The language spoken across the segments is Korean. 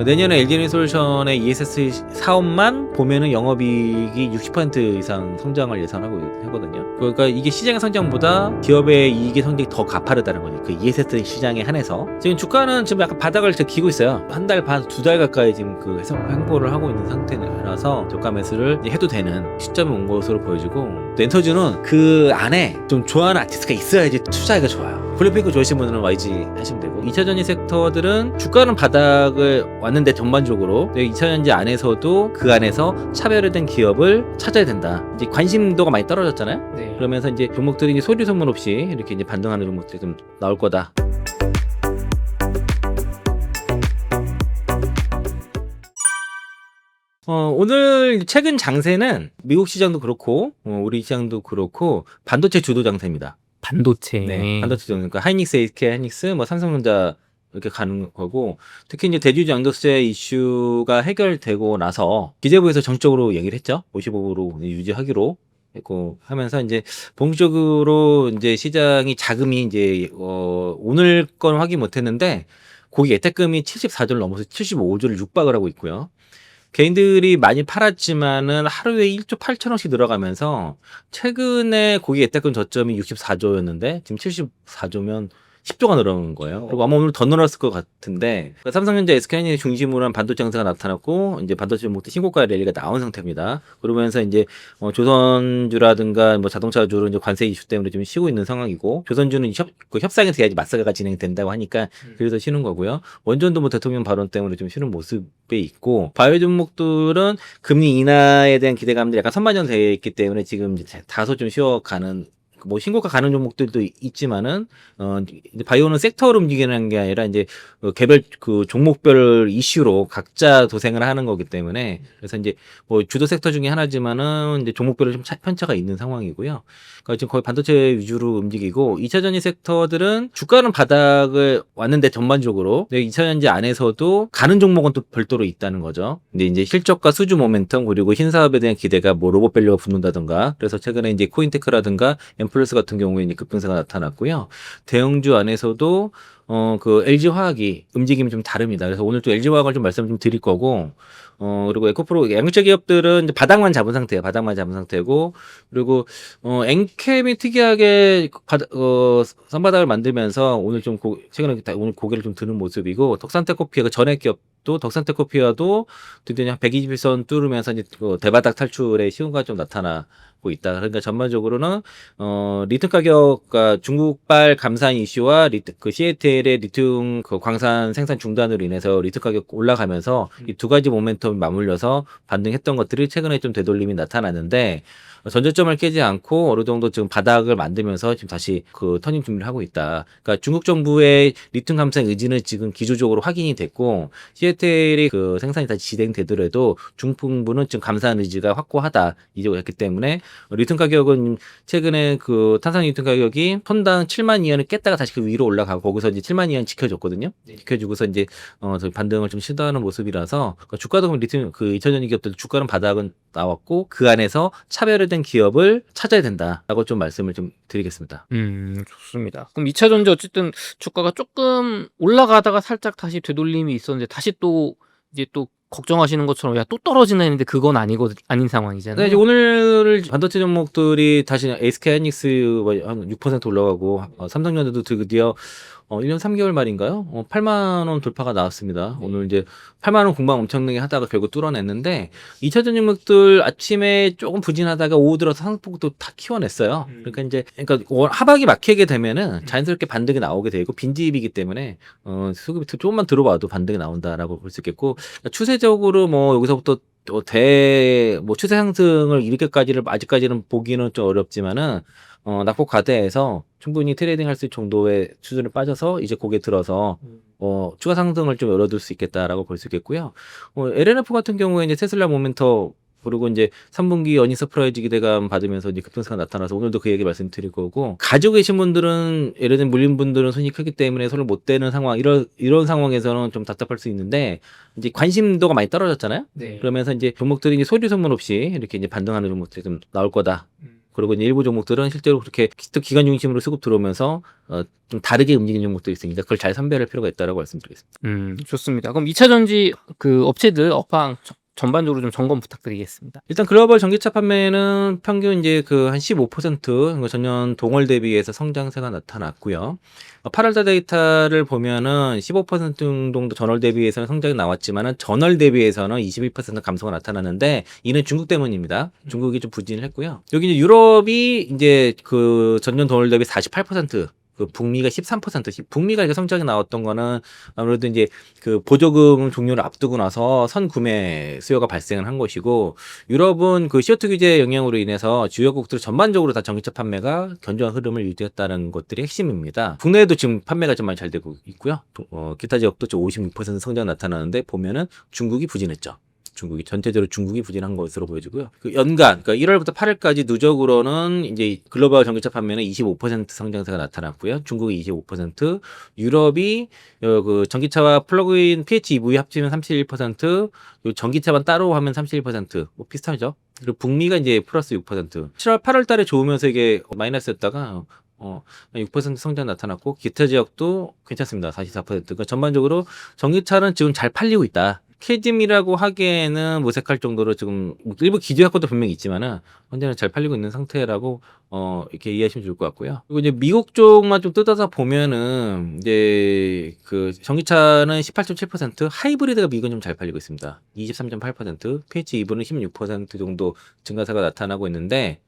내년에 LG에너지솔루션의 ESS 사업만 보면은 영업이익이 60% 이상 성장을 예상하고 하거든요. 그러니까 이게 시장의 성장보다 기업의 이익의 성장이 더 가파르다는 거죠. 그 ESS 시장에 한해서 지금 주가는 지금 약간 바닥을 기고 있어요. 한 달 반, 두 달 가까이 지금 그 횡보를 하고 있는 상태라서 저가 매수를 해도 되는 시점이 온 것으로 보여지고, 엔터주는 그 안에 좀 좋아하는 아티스트가 있어야지 투자하기가 좋아요. 블랙핑크 좋아하시는 분들은 YG 하시면 되고, 2차전지 섹터들은 주가는 바닥을 왔는데 전반적으로 2차전지 안에서도 그 안에서 차별화된 기업을 찾아야 된다. 이제 관심도가 많이 떨어졌잖아요. 네. 그러면서 이제 종목들이 이제 소리 소문 없이 이렇게 이제 반등하는 종목들이 좀 나올 거다. 오늘 최근 장세는 미국 시장도 그렇고 우리 시장도 그렇고 반도체 주도 장세입니다. 반도체. 네, 반도체 주도. 그러니까 하이닉스, SK 하이닉스, 뭐 삼성전자 이렇게 가는 거고, 특히 이제 대주주 양도세 이슈가 해결되고 나서 기재부에서 정적으로 얘기를 했죠. 55% 유지하기로 했고 하면서 이제 본격적으로 이제 시장이 자금이 이제 오늘 건 확인 못했는데 고기 예탁금이 74조를 넘어서 75조를 육박을 하고 있고요. 개인들이 많이 팔았지만은 하루에 1조 8천억씩 늘어가면서 최근에 고기 예탁금 저점이 64조였는데 지금 74조면 10조가 늘어난 거예요. 그리고 아마 오늘 더 늘었을 것 같은데, 그러니까 삼성전자, SK하이닉스 중심으로 한 반도체 장세가 나타났고 이제 반도체 종목들 신고가 랠리가 나온 상태입니다. 그러면서 이제 조선주라든가 뭐 자동차주로 이제 관세 이슈 때문에 좀 쉬고 있는 상황이고, 조선주는 그 협상에 돼야지 맞서가 진행된다고 하니까 그래서 쉬는 거고요. 원전도 뭐 대통령 발언 때문에 좀 쉬는 모습에 있고, 바이오 종목들은 금리 인하에 대한 기대감들이 약간 선반영되어 있기 때문에 지금 이제 다소 좀 쉬어가는, 뭐 신고가 가는 종목들도 있지만은 이제 바이오는 섹터로 움직이는 게 아니라 이제 개별 그 종목별 이슈로 각자 도생을 하는 거기 때문에, 그래서 이제 뭐 주도 섹터 중에 하나지만은 이제 종목별로 좀 편차가 있는 상황이고요. 그러니까 지금 거의 반도체 위주로 움직이고, 2차전지 섹터들은 주가는 바닥을 왔는데 전반적으로 2차전지 안에서도 가는 종목은 또 별도로 있다는 거죠. 근데 이제 실적과 수주 모멘텀 그리고 신사업에 대한 기대가 뭐 로봇 밸류가 붙는다든가, 그래서 최근에 이제 코인테크라든가 엠플러스 같은 경우에 이제 급등세가 나타났고요. 대형주 안에서도 그 LG화학이 움직임이 좀 다릅니다. 그래서 오늘 또 LG화학을 좀 말씀 좀 드릴 거고, 그리고 에코프로 양극재 기업들은 이제 바닥만 잡은 상태예요. 바닥만 잡은 상태고, 그리고 엔캠이 특이하게 선바닥을 만들면서 오늘 좀 최근에 오늘 고개를 좀 드는 모습이고, 덕산테코피아 그 전액 기업도 덕산테코피아도 드디어 한 121선 뚫으면서 이제 대바닥 탈출의 시운가 좀 나타나고 있다. 그러니까 전반적으로는 리튬 가격과 중국발 감산 이슈와 그 CATL의 리튬 그 광산 생산 중단으로 인해서 리튬 가격 올라가면서 이 두 가지 모멘텀이 맞물려서 반등했던 것들이 최근에 좀 되돌림이 나타나는데, 전저점을 깨지 않고 어느 정도 지금 바닥을 만들면서 지금 다시 그 터닝 준비를 하고 있다. 그러니까 중국 정부의 리튬 감산 의지는 지금 기조적으로 확인이 됐고, CATL이 그 생산이 다시 진행되더라도 중풍부는 지금 감산 의지가 확고하다 이제였기 때문에, 리튬 가격은 최근에 그 탄산 리튬 가격이 톤당 7만 이안을 깼다가 다시 그 위로 올라가고 거기서 이제 7만 이안 지켜줬거든요. 지켜주고서 이제 반등을 좀 시도하는 모습이라서, 그러니까 주가도 그럼 리튬 그 2차전지 기업들 주가는 바닥은 나왔고 그 안에서 차별화된 기업을 찾아야 된다라고 좀 말씀을 좀 드리겠습니다. 좋습니다. 그럼 2차전지 어쨌든 주가가 조금 올라가다가 살짝 다시 되돌림이 있었는데 다시 또 이제 또 걱정하시는 것처럼 야 또 떨어지나 했는데 그건 아닌 상황이잖아요. 네, 이제 오늘 반도체 종목들이 다시 SK 하이닉스 한 6% 올라가고, 삼성전자도 드디어 1년 3개월 만인가요? 8만 원 돌파가 나왔습니다. 오늘 이제 8만 원 공방 엄청나게 하다가 결국 뚫어냈는데, 2차전 종목들 아침에 조금 부진하다가 오후 들어서 상승폭도 다 키워냈어요. 그러니까 하박이 막히게 되면은 자연스럽게 반등이 나오게 되고, 빈집이기 때문에 수급이 조금만 들어와도 반등이 나온다라고 볼 수 있겠고, 추세적으로 뭐 여기서부터 뭐 추세 상승을 이렇게까지를 아직까지는 보기는 좀 어렵지만은, 낙폭 과대해서 충분히 트레이딩 할 수 있을 정도의 수준을 빠져서 이제 고개 들어서 추가 상승을 좀 열어둘 수 있겠다라고 볼 수 있겠고요. LNF 같은 경우에 이제 테슬라 모멘텀 그리고 이제 3분기 어닝 서프라이즈 기대감 받으면서 이제 급등세가 나타나서 오늘도 그 얘기 말씀드릴 거고, 가지고 계신 분들은 예를 들면 물린 분들은 손이 크기 때문에 손을 못 대는 상황, 이런 상황에서는 좀 답답할 수 있는데, 이제 관심도가 많이 떨어졌잖아요. 네. 그러면서 이제 종목들이 이제 소리 소문 없이 이렇게 이제 반등하는 종목들이 좀 나올 거다. 그리고 이제 일부 종목들은 실제로 그렇게 또 기관 중심으로 수급 들어오면서 좀 다르게 움직이는 종목들이 있으니까 그걸 잘 선별할 필요가 있다라고 말씀드리겠습니다. 좋습니다. 그럼 2차 전지 그 업체들 업황 전반적으로 좀 점검 부탁드리겠습니다. 일단 글로벌 전기차 판매는 평균 이제 그 한 15% 전년 동월 대비해서 성장세가 나타났고요. 8월달 데이터를 보면은 15% 정도 전월 대비해서는 성장이 나왔지만은 전월 대비해서는 22% 감소가 나타났는데 이는 중국 때문입니다. 중국이 좀 부진을 했고요. 여기 이제 유럽이 이제 그 전년 동월 대비 48%, 그 북미가 13%, 북미가 이렇게 성장이 나왔던 거는 아무래도 이제 그 보조금 종료를 앞두고 나서 선구매 수요가 발생을 한 것이고, 유럽은 그 CO2 규제 영향으로 인해서 주요국들 전반적으로 다 전기차 판매가 견조한 흐름을 유지했다는 것들이 핵심입니다. 국내에도 지금 판매가 좀 많이 잘 되고 있고요. 기타 지역도 56% 성장 나타나는데 보면은 중국이 부진했죠. 중국이 전체적으로 중국이 부진한 것으로 보여지고요. 그 연간, 그러니까 1월부터 8월까지 누적으로는 이제 글로벌 전기차 판매는 25% 성장세가 나타났고요. 중국이 25%, 유럽이 그 전기차와 플러그인 PHEV 합치면 31%, 요 전기차만 따로 하면 31%, 뭐 비슷하죠. 그리고 북미가 이제 플러스 6%. 7월, 8월 달에 좋으면서 이게 마이너스였다가 6% 성장 나타났고, 기타 지역도 괜찮습니다. 44%. 그러니까 전반적으로 전기차는 지금 잘 팔리고 있다. 캐즘이라고 하기에는 무색할 정도로 지금 일부 기저 효과도 분명히 있지만은 현재는 잘 팔리고 있는 상태라고 이렇게 이해하시면 좋을 것 같고요. 그리고 이제 미국 쪽만 좀 뜯어서 보면은 이제 그 전기차는 18.7%, 하이브리드가 미국은 좀 잘 팔리고 있습니다. 23.8%, PHEV는 16% 정도 증가세가 나타나고 있는데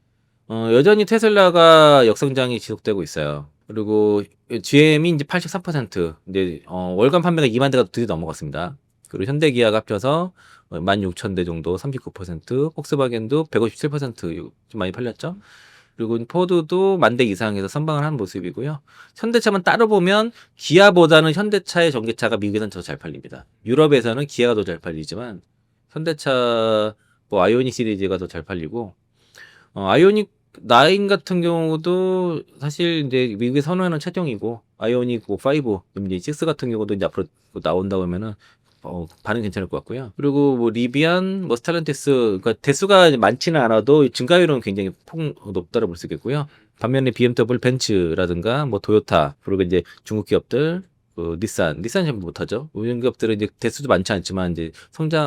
여전히 테슬라가 역성장이 지속되고 있어요. 그리고 GM이 이제 83%, 이제 월간 판매가 2만 대가 드디어 넘어갔습니다. 그리고 현대기아가 합쳐서 16,000대 정도 39%, 폭스바겐도 157% 좀 많이 팔렸죠. 그리고 포드도 10,000대 이상에서 선방을 한 모습이고요. 현대차만 따로 보면 기아보다는 현대차의 전기차가 미국에서는 더 잘 팔립니다. 유럽에서는 기아가 더 잘 팔리지만 현대차 뭐 아이오닉 시리즈가 더 잘 팔리고, 아이오닉 9 같은 경우도 사실 이제 미국에 선호하는 차종이고, 아이오닉 5, 이제 6 같은 경우도 이제 앞으로 나온다고 하면은 반응 괜찮을 것 같고요. 그리고 뭐 리비안, 뭐 스텔란티스, 그러니까 대수가 많지는 않아도 증가율은 굉장히 높다고 볼 수 있겠고요. 반면에 BMW, 벤츠라든가 뭐 토요타, 그리고 이제 중국 기업들, 닛산 잘 못하죠. 우연 기업들은 이제 대수도 많지 않지만 이제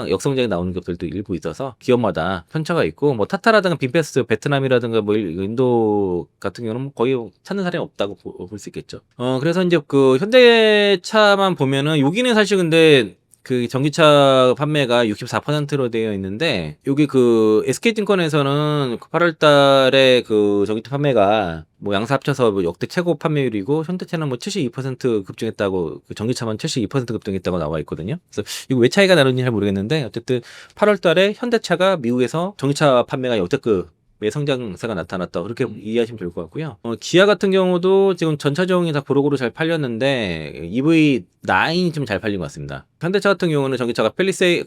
역성장이 나오는 기업들도 일부 있어서 기업마다 편차가 있고, 뭐 타타라든가 빈페스트, 베트남이라든가 뭐 인도 같은 경우는 거의 찾는 사람이 없다고 볼 수 있겠죠. 그래서 이제 그 현대차만 보면은 여기는 사실 근데 그 전기차 판매가 64%로 되어 있는데, 여기 그 SK증권에서는 8월 달에 그 전기차 판매가 뭐 양사 합쳐서 뭐 역대 최고 판매율이고, 현대차는 뭐 72% 급증했다고, 그 전기차만 72% 급등했다고 나와 있거든요. 그래서 이거 왜 차이가 나는지 잘 모르겠는데, 어쨌든 8월 달에 현대차가 미국에서 전기차 판매가 역대급 성장세가 나타났다, 그렇게 이해하시면 될 것 같고요. 기아 같은 경우도 지금 전 차종이 다 고루고루 잘 팔렸는데 EV9이 좀 잘 팔린 것 같습니다. 현대차 같은 경우는 전기차가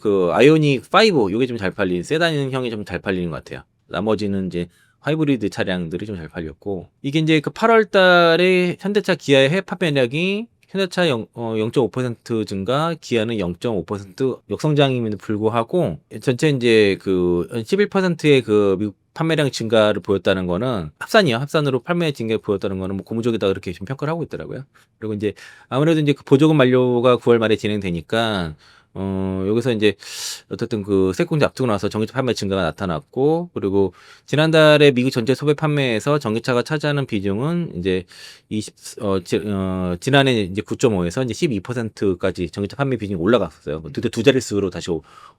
그 아이오닉 5, 이게 좀 잘 팔린 세단형이 좀 잘 팔리는 것 같아요. 나머지는 이제 하이브리드 차량들이 좀 잘 팔렸고, 이게 이제 그 8월 달에 현대차 기아의 해외 판매량이 현대차 0.5% 증가, 기아는 0.5% 역성장임에도 불구하고 전체 이제 그 11%의 그 미국 판매량 증가를 보였다는 거는 합산으로 판매 증가를 보였다는 거는 뭐 고무적이다, 그렇게 좀 평가를 하고 있더라고요. 그리고 이제 아무래도 이제 그 보조금 만료가 9월 말에 진행되니까 여기서 이제 어쨌든 그 세공제 앞두고 나서 전기차 판매 증가가 나타났고, 그리고 지난달에 미국 전체 소비 판매에서 전기차가 차지하는 비중은 이제 지난해 이제 9.5에서 이제 12%까지 전기차 판매 비중이 올라갔어요. 드디어 두 자릿수로 다시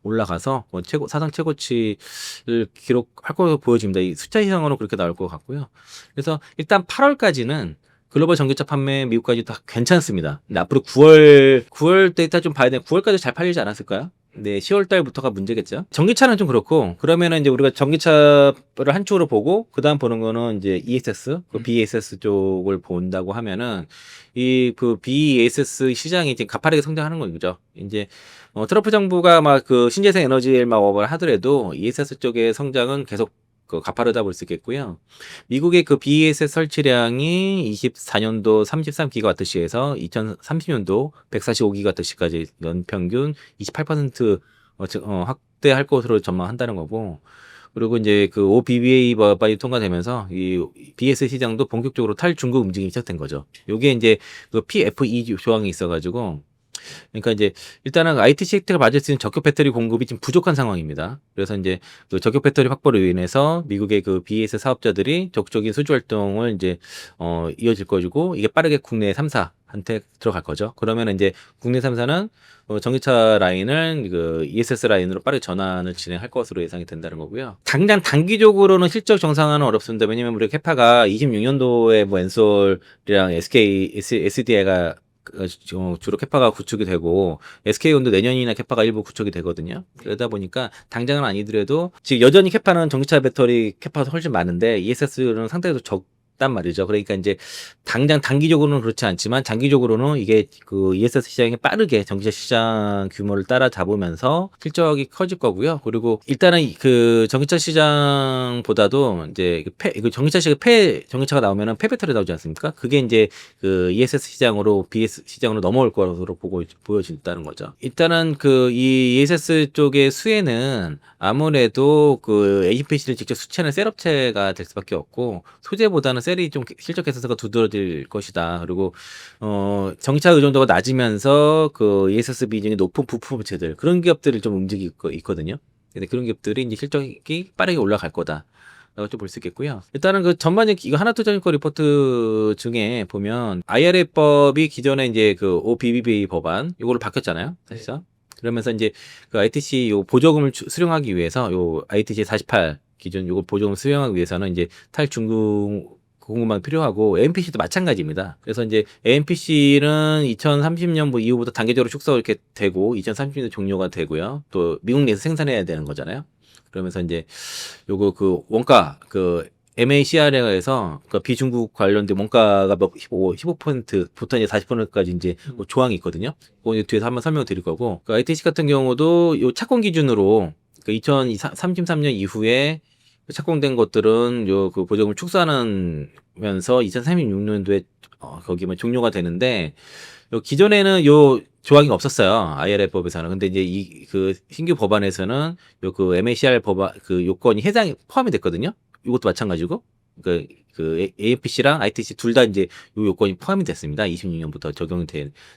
올라가서 뭐 사상 최고치를 기록할 것으로 보여집니다. 이 숫자 이상으로 그렇게 나올 것 같고요. 그래서 일단 8월까지는 글로벌 전기차 판매 미국까지 다 괜찮습니다. 근데 앞으로 9월 데이터 좀 봐야 돼. 9월까지 잘 팔리지 않았을까요? 네, 10월 달부터가 문제겠죠. 전기차는 좀 그렇고, 그러면은 이제 우리가 전기차를 한쪽으로 보고, 그 다음 보는 거는 이제 ESS, 그 BESS 쪽을 본다고 하면은, 그 BESS 시장이 지금 가파르게 성장하는 거죠. 이제, 트럼프 정부가 막 그 신재생 에너지를 막 업을 하더라도, ESS 쪽의 성장은 계속 가파르다 볼 수 있겠고요. 미국의 그 BESS 설치량이 24년도 33기가와트시에서 2030년도 145기가와트시까지 연평균 28% 확대할 것으로 전망한다는 거고, 그리고 이제 그 OBBA 법안이 통과되면서 이 BS 시장도 본격적으로 탈중국 움직임이 시작된 거죠. 요게 이제 그 PFE 조항이 있어가지고 그러니까 이제 일단은 ITC 혜택을 받을 수 있는 적격 배터리 공급이 지금 부족한 상황입니다. 그래서 이제 그 적격 배터리 확보로 인해서 미국의 그 BS 사업자들이 적극적인 수주 활동을 이제 이어질 것이고 이게 빠르게 국내 3사한테 들어갈 거죠. 그러면 이제 국내 3사는 전기차 라인을 그 ESS 라인으로 빠르게 전환을 진행할 것으로 예상이 된다는 거고요. 당장 단기적으로는 실적 정상화는 어렵습니다. 왜냐면 우리 캐파가 26년도에 뭐 엔솔이랑 SK, SDI가 주로 캐파가 구축이 되고 SK온도 내년이나 캐파가 일부 구축이 되거든요. 그러다 보니까 당장은 아니더라도 지금 여전히 캐파는 전기차 배터리 캐파가 훨씬 많은데 ESS는 상대적으로 적단 말이죠. 그러니까 이제 당장 단기적으로는 그렇지 않지만 장기적으로는 이게 그 ESS 시장이 빠르게 전기차 시장 규모를 따라잡으면서 실적이 커질 거고요. 그리고 일단은 그 전기차 시장보다도 이제 그 전기차 시장 전기차가 나오면은 폐배터리 나오지 않습니까? 그게 이제 그 ESS 시장으로 BS 시장으로 넘어올 것으로 보여진다는 거죠. 일단은 그 이 ESS 쪽의 수혜는 아무래도 그 APC를 직접 수취하는 셀업체가 될 수밖에 없고 소재보다는 셀이 좀 실적 개선세가 두드러질 것이다. 그리고 전기차 의존도가 낮으면서 그 ESS 비중이 높은 부품 업체들 그런 기업들을 좀 움직이고 있거든요. 근데 그런 기업들이 이제 실적이 빠르게 올라갈 거다. 라고 좀 볼 수 있겠고요. 일단은 그 전반적 이거 하나투자증권 리포트 중에 보면 IRA법이 기존에 이제 그 OBBA 법안 요거를 바뀌었잖아요. 사실상. 그러면서 이제 그 ITC 요 보조금을 수령하기 위해서 요 ITC 48 기준 요거 보조금 수령하기 위해서는 이제 탈중국 공급망이 필요하고 AMPC도 마찬가지입니다. 그래서 이제 AMPC는 2030년 이후부터 단계적으로 축소가 이렇게 되고 2030년 종료가 되고요. 또 미국 내에서 생산해야 되는 거잖아요. 그러면서 이제 요거 그 원가 그 MACR에서 그 비중국 관련된 원가가 15%부터 이제 40%까지 이제 뭐 조항이 있거든요. 그거 뒤에서 한번 설명을 드릴 거고. 그 ITC 같은 경우도 요 착공 기준으로 그 2033년 이후에 착공된 것들은 요 그 보조금을 축소하면서 2036년도에 거기만 종료가 되는데 요 기존에는 요 조항이 없었어요. IRA법에서는. 근데 이제 이 그 신규 법안에서는 요 그 MACR 법안 그 요건이 해당이 포함이 됐거든요. 이것도 마찬가지고 그 AFPC랑 ITC 둘 다 이제 요 요건이 포함이 됐습니다. 26년부터 적용이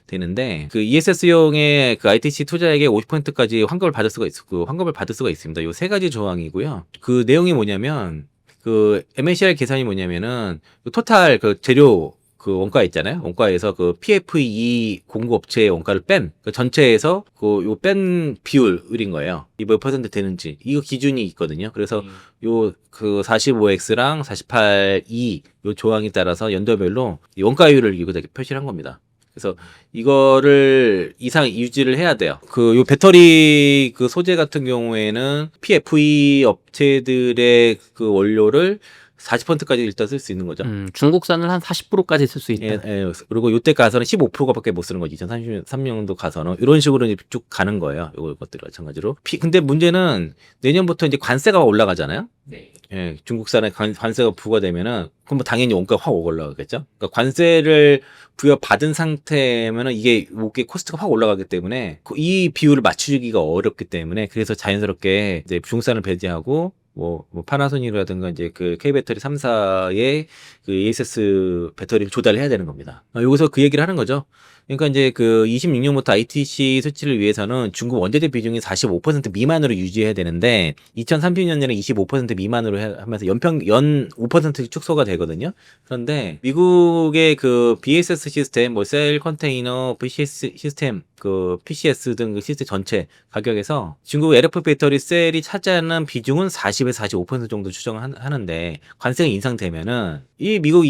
되는데 그 ESS용의 그 ITC 투자액의 50%까지 환급을 받을 수가 있습니다. 요 세 가지 조항이고요. 그 내용이 뭐냐면 그 MACR 계산이 뭐냐면은 그 토탈 그 재료 그 원가 있잖아요. 원가에서 그 PFE 공급업체의 원가를 뺀 그 전체에서 그 요 뺀 비율인 거예요. 이 몇 퍼센트 되는지 이거 기준이 있거든요. 그래서 요 그 45X랑 48E 요 조항에 따라서 연도별로 이 원가율을 여기다 표시를 한 겁니다. 그래서 이거를 이상 유지를 해야 돼요. 그 요 배터리 그 소재 같은 경우에는 PFE 업체들의 그 원료를 40%까지 일단 쓸 수 있는 거죠. 중국산을 한 40%까지 쓸 수 있다. 예. 그리고 요때 가서는 15%밖에 못 쓰는 거지. 2033년도 가서는 이런 식으로 이제 쭉 가는 거예요. 요것들이 마찬가지로. 근데 문제는 내년부터 이제 관세가 올라가잖아요. 네. 예, 중국산에 관세가 부과되면은 그럼 뭐 당연히 원가가 확 올라가겠죠. 그러니까 관세를 부여받은 상태면은 이게 코스트가 확 올라가기 때문에 이 비율을 맞추기가 어렵기 때문에 그래서 자연스럽게 이제 중국산을 배제하고 뭐 파나소닉이라든가 이제 그 K배터리 3사의 그 ESS 배터리를 조달을 해야 되는 겁니다. 여기서 그 얘기를 하는 거죠. 그러니까 이제 그 26년부터 ITC 수치를 위해서는 중국 원재재 비중이 45% 미만으로 유지해야 되는데 2030년에는 25% 미만으로 하면서 연 5% 축소가 되거든요. 그런데 미국의 그 BSS 시스템, 뭐 셀 컨테이너, PCS 시스템, 그 PCS 등 그 시스템 전체 가격에서 중국 LFP 배터리 셀이 차지하는 비중은 40에서 45% 정도 추정하는데 관세가 인상되면은 이 미국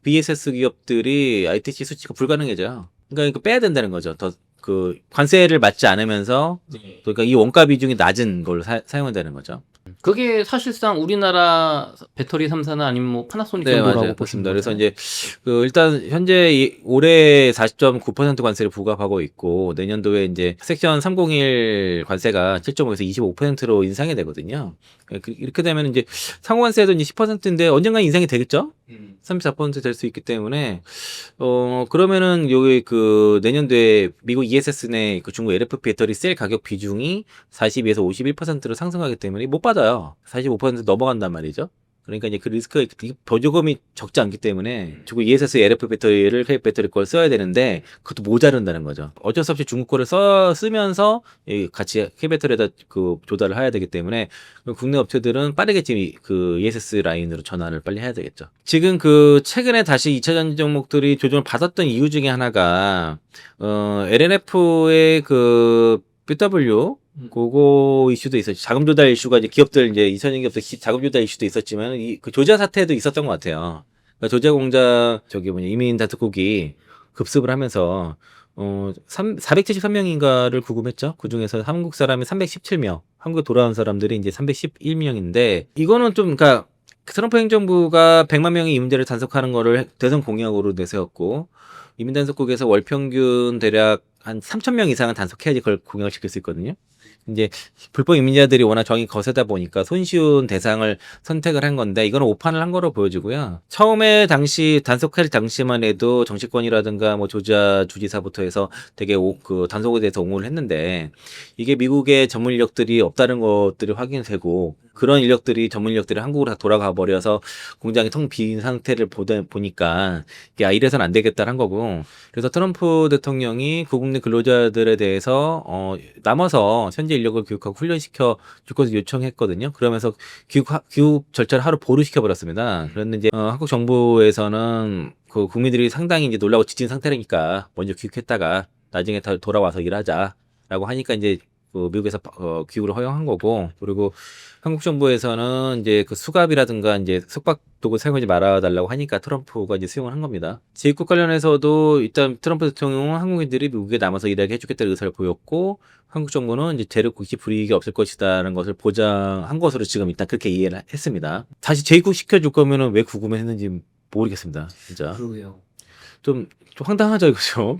BSS 기업들이 ITC 수치가 불가능해져요. 그러니까 빼야 된다는 거죠. 더 그 관세를 맞지 않으면서 그러니까 이 원가 비중이 낮은 걸 사용한다는 거죠. 그게 사실상 우리나라 배터리 3사는 아니면 뭐 파나소닉 네, 정도라고 맞아요. 보시면 그렇습니다. 그래서 이제 그 일단 현재 올해 40.9% 관세를 부과하고 있고 내년도에 이제 섹션 301 관세가 7.5에서 25%로 인상이 되거든요. 이렇게 되면 이제 상호관세도 이제 10%인데 언젠가 인상이 되겠죠? 34%될 수 있기 때문에 그러면은 여기 그 내년도에 미국 ESS 내 그 중국 LFP 배터리 셀 가격 비중이 42에서 51%로 상승하기 때문에 못 받아요. 45% 넘어간단 말이죠. 그러니까 이제 그 리스크가 보조금이 적지 않기 때문에 중국 ESS LFP 배터리를 K 배터리 걸 써야 되는데 그것도 모자른다는 거죠. 어쩔 수 없이 중국 거를 쓰면서 같이 K 배터리에다 그 조달을 해야 되기 때문에 국내 업체들은 빠르게 지금 그 ESS 라인으로 전환을 빨리 해야 되겠죠. 지금 그 최근에 다시 2차 전지 종목들이 조정을 받았던 이유 중에 하나가 LNF의 그 BW 그거 이슈도 있었죠. 자금 조달 이슈가 이제 기업들 이제 이선진 기업들 자금 조달 이슈도 있었지만 그 조자 사태도 있었던 것 같아요. 그러니까 조자 공장 이민 단속국이 급습을 하면서 473명인가를 구금했죠. 그 중에서 한국 사람이 317명, 한국에 돌아온 사람들이 이제 311명인데 이거는 좀 그러니까 트럼프 행정부가 100만 명이 이 문제를 단속하는 거를 대선 공약으로 내세웠고 이민 단속국에서 월 평균 대략 한 3,000명 이상은 단속해야지 그걸 공약을 지킬 수 있거든요. 이제 불법 이민자들이 워낙 정이 거세다 보니까 손쉬운 대상을 선택을 한 건데 이거는 오판을 한 거로 보여지고요. 처음에 당시 단속할 당시만 해도 정치권이라든가 뭐 조자 주지사부터 해서 되게 그 단속에 대해서 옹호를 했는데 이게 미국의 전문 인력들이 없다는 것들이 확인되고 그런 인력들이 전문 인력들이 한국으로 다 돌아가 버려서 공장이 텅 빈 상태를 보니까 이래서는 안 되겠다는 거고 그래서 트럼프 대통령이 그 국내 근로자들에 대해서 남아서 현재 인력을 교육하고 훈련시켜 줄 것을 요청했거든요. 그러면서 교육 절차를 하루 보루 시켜버렸습니다. 그런데 이제 한국 정부에서는 그 국민들이 상당히 이제 놀라고 지친 상태라니까 먼저 교육했다가 나중에 다 돌아와서 일하자라고 하니까 이제 그 미국에서 교육을 허용한 거고 그리고 한국 정부에서는 이제 그 수갑이라든가 이제 숙박 도구 사용하지 말아달라고 하니까 트럼프가 이제 수용을 한 겁니다. 재입국 관련해서도 일단 트럼프 대통령은 한국인들이 미국에 남아서 일하게 해주겠다는 의사를 보였고 한국 정부는 이제 재입국시 불이익이 없을 것이다라는 것을 보장한 것으로 지금 일단 그렇게 이해를 했습니다. 다시 재입국 시켜줄 거면은 왜 구금을 했는지 모르겠습니다. 진짜 그러게요. 좀 황당하죠 이거죠.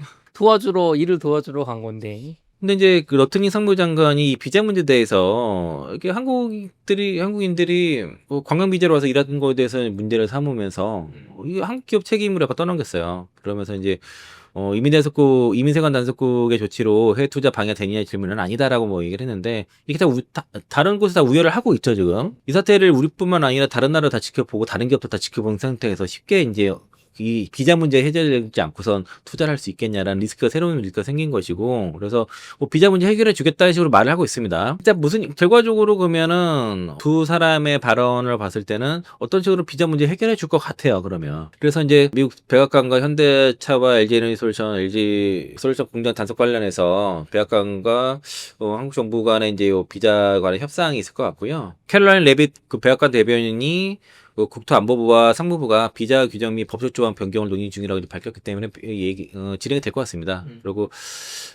일을 도와주러 간 건데. 근데 이제 그 러틀링 상무장관이 이 비자 문제에 대해서 이게 한국인들이 뭐 관광 비자로 와서 일하는 거에 대해서 문제를 삼으면서 이 한국 기업 책임을 약간 떠넘겼어요. 그러면서 이제 이민세관 단속국의 조치로 해외 투자 방해 되느냐의 질문은 아니다라고 뭐 얘기를 했는데 이게 다른 곳에 다 우려를 하고 있죠 지금. 이 사태를 우리뿐만 아니라 다른 나라 다 지켜보고 다른 기업도 다 지켜본 상태에서 쉽게 이제 이 비자 문제 해결되지 않고선 투자를 할 수 있겠냐라는 새로운 리스크가 생긴 것이고 그래서 뭐 비자 문제 해결해 주겠다는 식으로 말을 하고 있습니다. 일단 결과적으로 그러면은 두 사람의 발언을 봤을 때는 어떤 식으로 비자 문제 해결해 줄 것 같아요. 그러면 그래서 이제 미국 백악관과 현대차와 LG 공장 단속 관련해서 백악관과 한국 정부 간에 이제 비자 관련 협상이 있을 것 같고요. 캐롤라인 레빗 그 백악관 대변인이 국토안보부와 상무부가 비자 규정 및 법적 조항 변경을 논의 중이라고 밝혔기 때문에 진행이 될 것 같습니다. 그리고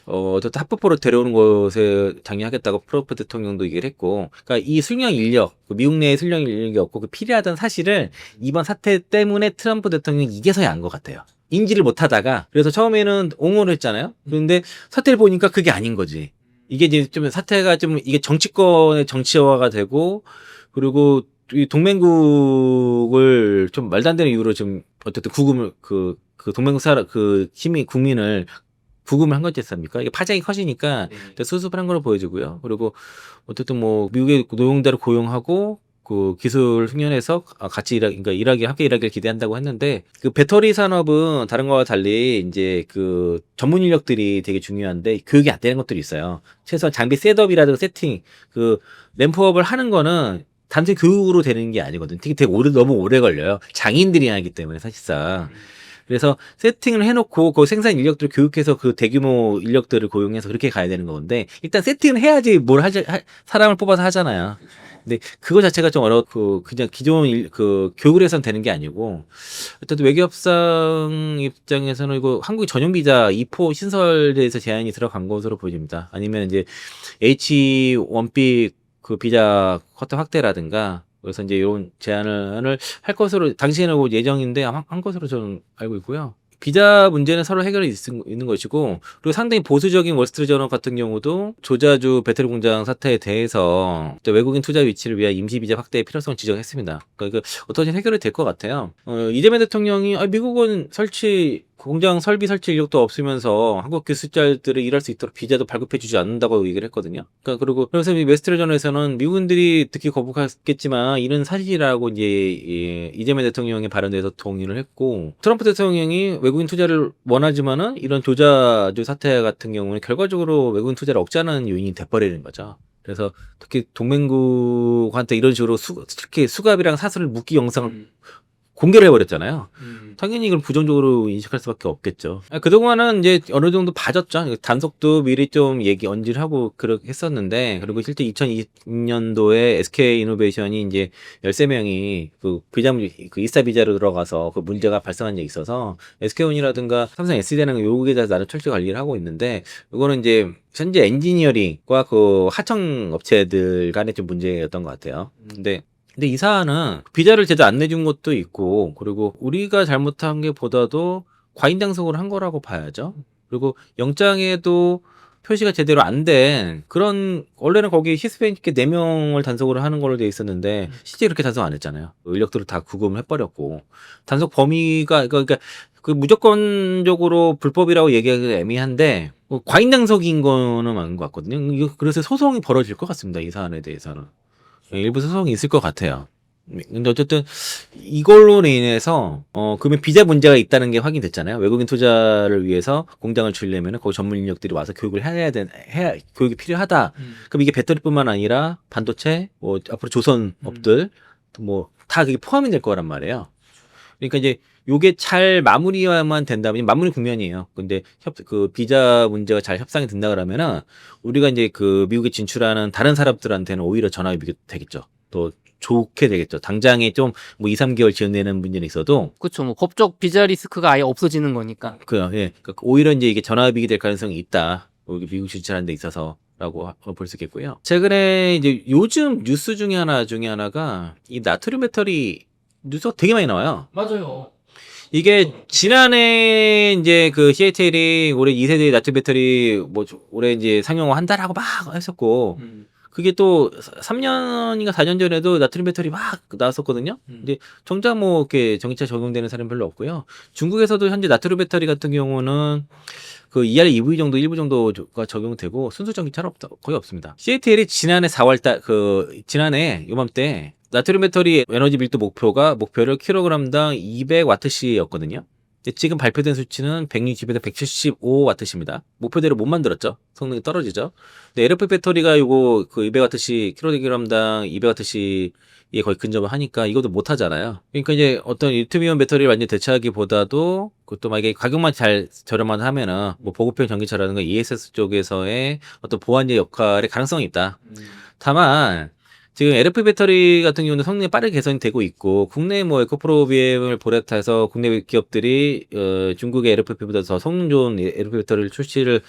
어쨌든 합법으로 데려오는 것에 장려하겠다고 트럼프 대통령도 얘기를 했고, 그러니까 이 술령 인력, 미국 내에 술령 인력이 없고 그 필요하던 사실을 이번 사태 때문에 트럼프 대통령이 이제서야 안 것 같아요. 인지를 못하다가 그래서 처음에는 옹호를 했잖아요. 그런데 사태를 보니까 그게 아닌 거지. 이게 이제 좀 사태가 좀 이게 정치권의 정치화가 되고 그리고 이 동맹국을 좀 말도 안 되는 이유로 좀 어쨌든 구금을 그 동맹국 국민을 구금을 한 거지 않습니까? 이게 파장이 커지니까 수습을 한 걸로 보여지고요. 그리고 어쨌든 뭐 미국의 노동자를 고용하고 그 기술 훈련해서 같이 함께 일하기를 기대한다고 했는데 그 배터리 산업은 다른 거와 달리 이제 그 전문 인력들이 되게 중요한데 교육이 안 되는 것들이 있어요. 최소한 장비 셋업이라든가 세팅 그 램프업을 하는 거는 단순히 교육으로 되는 게 아니거든. 되게 너무 오래 걸려요. 장인들이 하기 때문에 사실상. 그래서 세팅을 해놓고 그 생산 인력들을 교육해서 그 대규모 인력들을 고용해서 그렇게 가야 되는 건데 일단 세팅을 해야지 사람을 뽑아서 하잖아요. 근데 그거 자체가 좀 어렵고 그냥 기존 교육을 해서는 되는 게 아니고 일단 외교협상 입장에서는 이거 한국의 전용 비자 2포 신설에 대해서 제한이 들어간 것으로 보입니다. 아니면 이제 H1B 그 비자 커터 확대라든가 그래서 이제 이런 제안을 할 것으로 당시에는 예정인데 한 것으로 저는 알고 있고요. 비자 문제는 서로 해결이 있는 것이고, 그리고 상당히 보수적인 월스트리트저널 같은 경우도 조자주 배터리 공장 사태에 대해서 외국인 투자 위치를 위한 임시 비자 확대의 필요성을 지적했습니다. 그러니까 어떻게 해결이 될 것 같아요. 이재명 대통령이 미국은 공장 설비 설치 인력도 없으면서 한국 기술자들이 일할 수 있도록 비자도 발급해주지 않는다고 얘기를 했거든요. 그래서 웨스트리트저널에서는 미국인들이 특히 거부했겠지만 이는 사실이라고 이제 이재명 대통령의 발언에 대해서 동의를 했고, 트럼프 대통령이 외국인 투자를 원하지만은 이런 조자주 사태 같은 경우는 결과적으로 외국인 투자를 억제하는 요인이 돼버리는 거죠. 그래서 특히 동맹국한테 이런 식으로 특히 수갑이랑 사슬을 묶기 영상을 공개를 해버렸잖아요. 당연히 이걸 부정적으로 인식할 수밖에 없겠죠. 그동안은 이제 어느 정도 봐줬죠. 단속도 미리 좀 언질하고 그렇게 했었는데, 그리고 실제 2020년도에 SK 이노베이션이 이제 13명이 그 이사 비자로 들어가서 그 문제가 발생한 적이 있어서 SK온이라든가 삼성 SDI는 요구에 대해서 나름 철저히 관리를 하고 있는데, 이거는 이제 현재 엔지니어링과 그 하청 업체들 간의 좀 문제였던 것 같아요. 근데 이 사안은 비자를 제대로 안 내준 것도 있고, 그리고 우리가 잘못한 게 보다도 과잉 단속을 한 거라고 봐야죠. 그리고 영장에도 표시가 제대로 안 된 그런, 원래는 거기 히스패닉 4명을 단속을 하는 걸로 돼 있었는데 실제 그렇게 단속 안 했잖아요. 인력들을 다 구금을 해버렸고, 단속 범위가 그러니까 그 무조건적으로 불법이라고 얘기하기가 애매한데 과잉 단속인 거는 맞는 것 같거든요. 그래서 소송이 벌어질 것 같습니다. 이 사안에 대해서는. 일부 소송이 있을 것 같아요. 근데 어쨌든 이걸로 인해서 그러면 비자 문제가 있다는 게 확인됐잖아요. 외국인 투자를 위해서 공장을 줄이려면 거기 전문 인력들이 와서 교육을 교육이 필요하다. 그럼 이게 배터리뿐만 아니라 반도체, 뭐 앞으로 조선업들 뭐 다 그게 포함이 될 거란 말이에요. 그러니까 이제 요게 잘 마무리만 된다면, 마무리 국면이에요. 근데 그 비자 문제가 잘 협상이 된다 그러면은 우리가 이제 그 미국에 진출하는 다른 사람들한테는 오히려 전화위복이 되겠죠. 또 좋게 되겠죠. 당장에 좀 뭐 2, 3개월 지연되는 문제는 있어도. 그렇죠. 뭐 법적 비자 리스크가 아예 없어지는 거니까. 그러니까 오히려 이제 이게 전화위복이 될 가능성이 있다. 미국 진출하는 데 있어서라고 볼 수 있겠고요. 최근에 이제 요즘 뉴스 중에 하나가 이 나트륨 배터리 뉴스가 되게 많이 나와요. 맞아요. 이게 지난해 이제 그 CATL이 올해 2세대 나트륨 배터리 뭐 올해 이제 상용화 한다라고 막 했었고, 그게 또 3년인가 4년 전에도 나트륨 배터리 막 나왔었거든요. 근데 정작 뭐 이렇게 전기차 적용되는 사례는 별로 없고요. 중국에서도 현재 나트륨 배터리 같은 경우는 그 ER EV 정도 일부 정도가 적용되고 순수 전기차는 거의 없습니다. CATL이 지난해 지난해 요맘때 나트륨 배터리 에너지 밀도 목표를 킬로그램당 200와트시였거든요. 지금 발표된 수치는 160에서 175와트시입니다. 목표대로 못 만들었죠. 성능이 떨어지죠. 근데 LFP 배터리가 요거 그 200와트시, 킬로그램당 200와트시에 거의 근접을 하니까 이것도 못 하잖아요. 그러니까 이제 어떤 리튬이온 배터리를 완전히 대체하기보다도, 그것도 만약에 가격만 잘 저렴만 하면은 뭐 보급형 전기차라든가 ESS 쪽에서의 어떤 보완제 역할의 가능성이 있다. 다만 지금 LFP 배터리 같은 경우는 성능이 빠르게 개선이 되고 있고, 국내 뭐 에코프로비엠을 비롯해서 국내 기업들이 중국의 LFP보다 더 성능 좋은 LFP 배터리를 출시를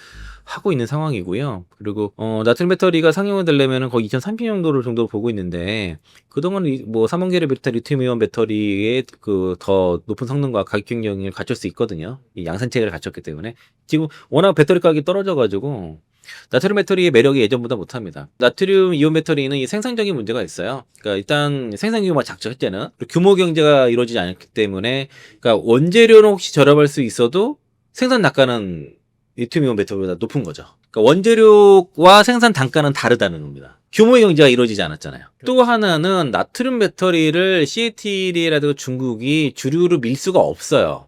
하고 있는 상황이고요. 그리고 나트륨 배터리가 상용화 되려면 거의 2030년도를 정도로 보고 있는데, 그동안 뭐 삼원계를 비롯한 리튬이온 배터리의 그 더 높은 성능과 가격 경쟁력을 갖출 수 있거든요. 이 양산체계를 갖췄기 때문에. 지금 워낙 배터리 가격이 떨어져가지고 나트륨 배터리의 매력이 예전보다 못합니다. 나트륨 이온 배터리는 이 생산적인 문제가 있어요. 그러니까 일단 생산 규모가 작죠, 첫째는. 규모 경제가 이루어지지 않기 때문에, 그러니까 원재료는 혹시 저렴할 수 있어도 생산 단가는 리튬 이온 배터리보다 높은 거죠. 그러니까 원재료와 생산 단가는 다르다는 겁니다. 규모의 경제가 이루어지지 않았잖아요. 또 하나는 나트륨 배터리를 CATL이라든가 중국이 주류로 밀 수가 없어요.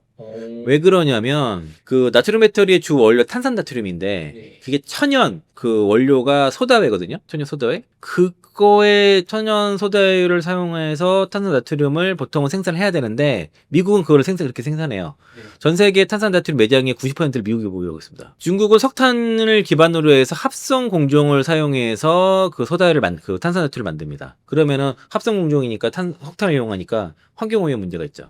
왜 그러냐면 그 나트륨 배터리의 주 원료 탄산 나트륨인데 그게 천연 그 원료가 소다외거든요. 천연 소다외. 그거에 천연 소다외를 사용해서 탄산 나트륨을 보통은 생산해야 되는데 미국은 그걸 그렇게 생산해요. 전 세계 탄산 나트륨 매장의 90%를 미국이 보유하고 있습니다. 중국은 석탄을 기반으로 해서 합성 공정을 사용해서 그 소다외를 그 탄산 나트륨을 만듭니다. 그러면은 합성 공정이니까 석탄을 이용하니까 환경 오염 문제가 있죠.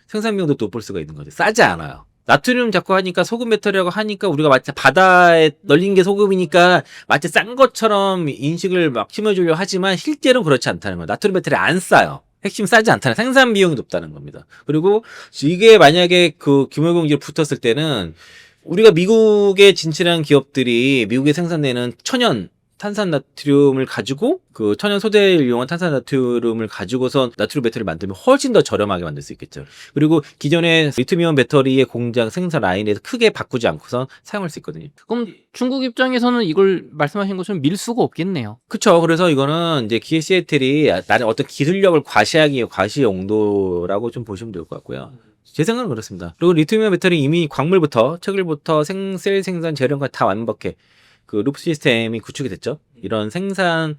생산 비용도 높을 수가 있는 거죠. 싸지 않아요. 나트륨 자꾸 하니까 소금 배터리라고 하니까 우리가 마치 바다에 널린 게 소금이니까 마치 싼 것처럼 인식을 막 심어주려 하지만 실제로는 그렇지 않다는 거예요. 나트륨 배터리 안 싸요. 핵심 싸지 않다는 생산 비용이 높다는 겁니다. 그리고 이게 만약에 그 규모공제로 붙었을 때는 우리가 미국에 진출한 기업들이 미국에 생산되는 천연 탄산 나트륨을 가지고 그 천연 소재를 이용한 탄산 나트륨을 가지고서 나트륨 배터리를 만들면 훨씬 더 저렴하게 만들 수 있겠죠. 그리고 기존의 리튬이온 배터리의 공장 생산 라인에서 크게 바꾸지 않고서 사용할 수 있거든요. 그럼 중국 입장에서는 이걸 말씀하신 것처럼 밀 수가 없겠네요. 그쵸. 그래서 이거는 이제 기계 시애틀이 나는 어떤 기술력을 과시하기 과시 용도라고 좀 보시면 될 것 같고요. 제 생각은 그렇습니다. 그리고 리튬이온 배터리 이미 광물부터 채굴부터 셀 생산 재료까지 다 완벽해 그 루프 시스템이 구축이 됐죠. 이런 생산